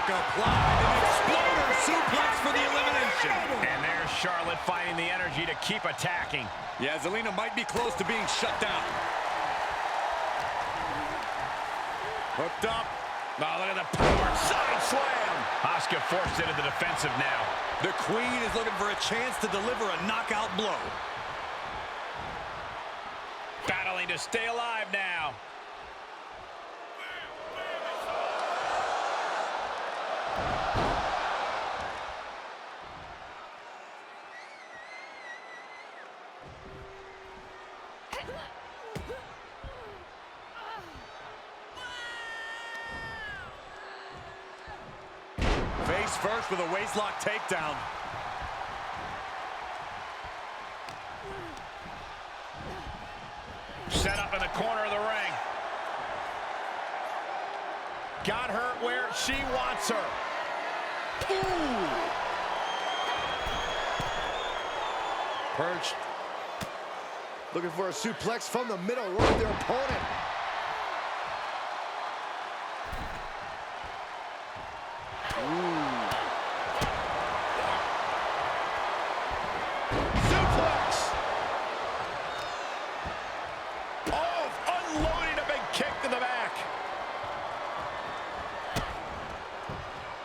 Speaker 4: Look applied. An exploder suplex for the elimination.
Speaker 3: And there's Charlotte finding the energy to keep attacking.
Speaker 4: Yeah, Zelina might be close to being shut down. Hooked up. Oh, look at the power. Side slam.
Speaker 3: Asuka forced into the defensive now.
Speaker 4: The Queen is looking for a chance to deliver a knockout blow.
Speaker 3: Battling to stay alive now.
Speaker 4: Face first with a waistlock takedown.
Speaker 3: Set up in the corner of the ring. Got her where she wants her. Ooh.
Speaker 4: Perched. Looking for a suplex from the middle, right their opponent.
Speaker 3: Suplex. Oh, unloading a big kick to the back.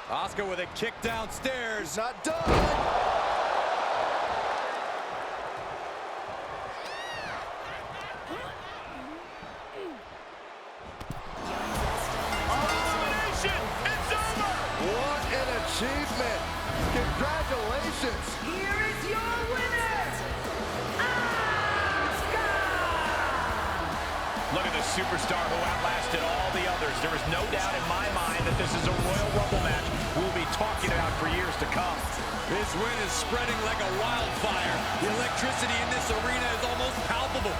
Speaker 4: Asuka with a kick downstairs. Not done. What an achievement! Congratulations!
Speaker 5: Here is your winner, Asuka!
Speaker 3: Look at the superstar who outlasted all the others. There is no doubt in my mind that this is a Royal Rumble match we'll be talking about for years to come.
Speaker 4: This win is spreading like a wildfire. The electricity in this arena is almost palpable.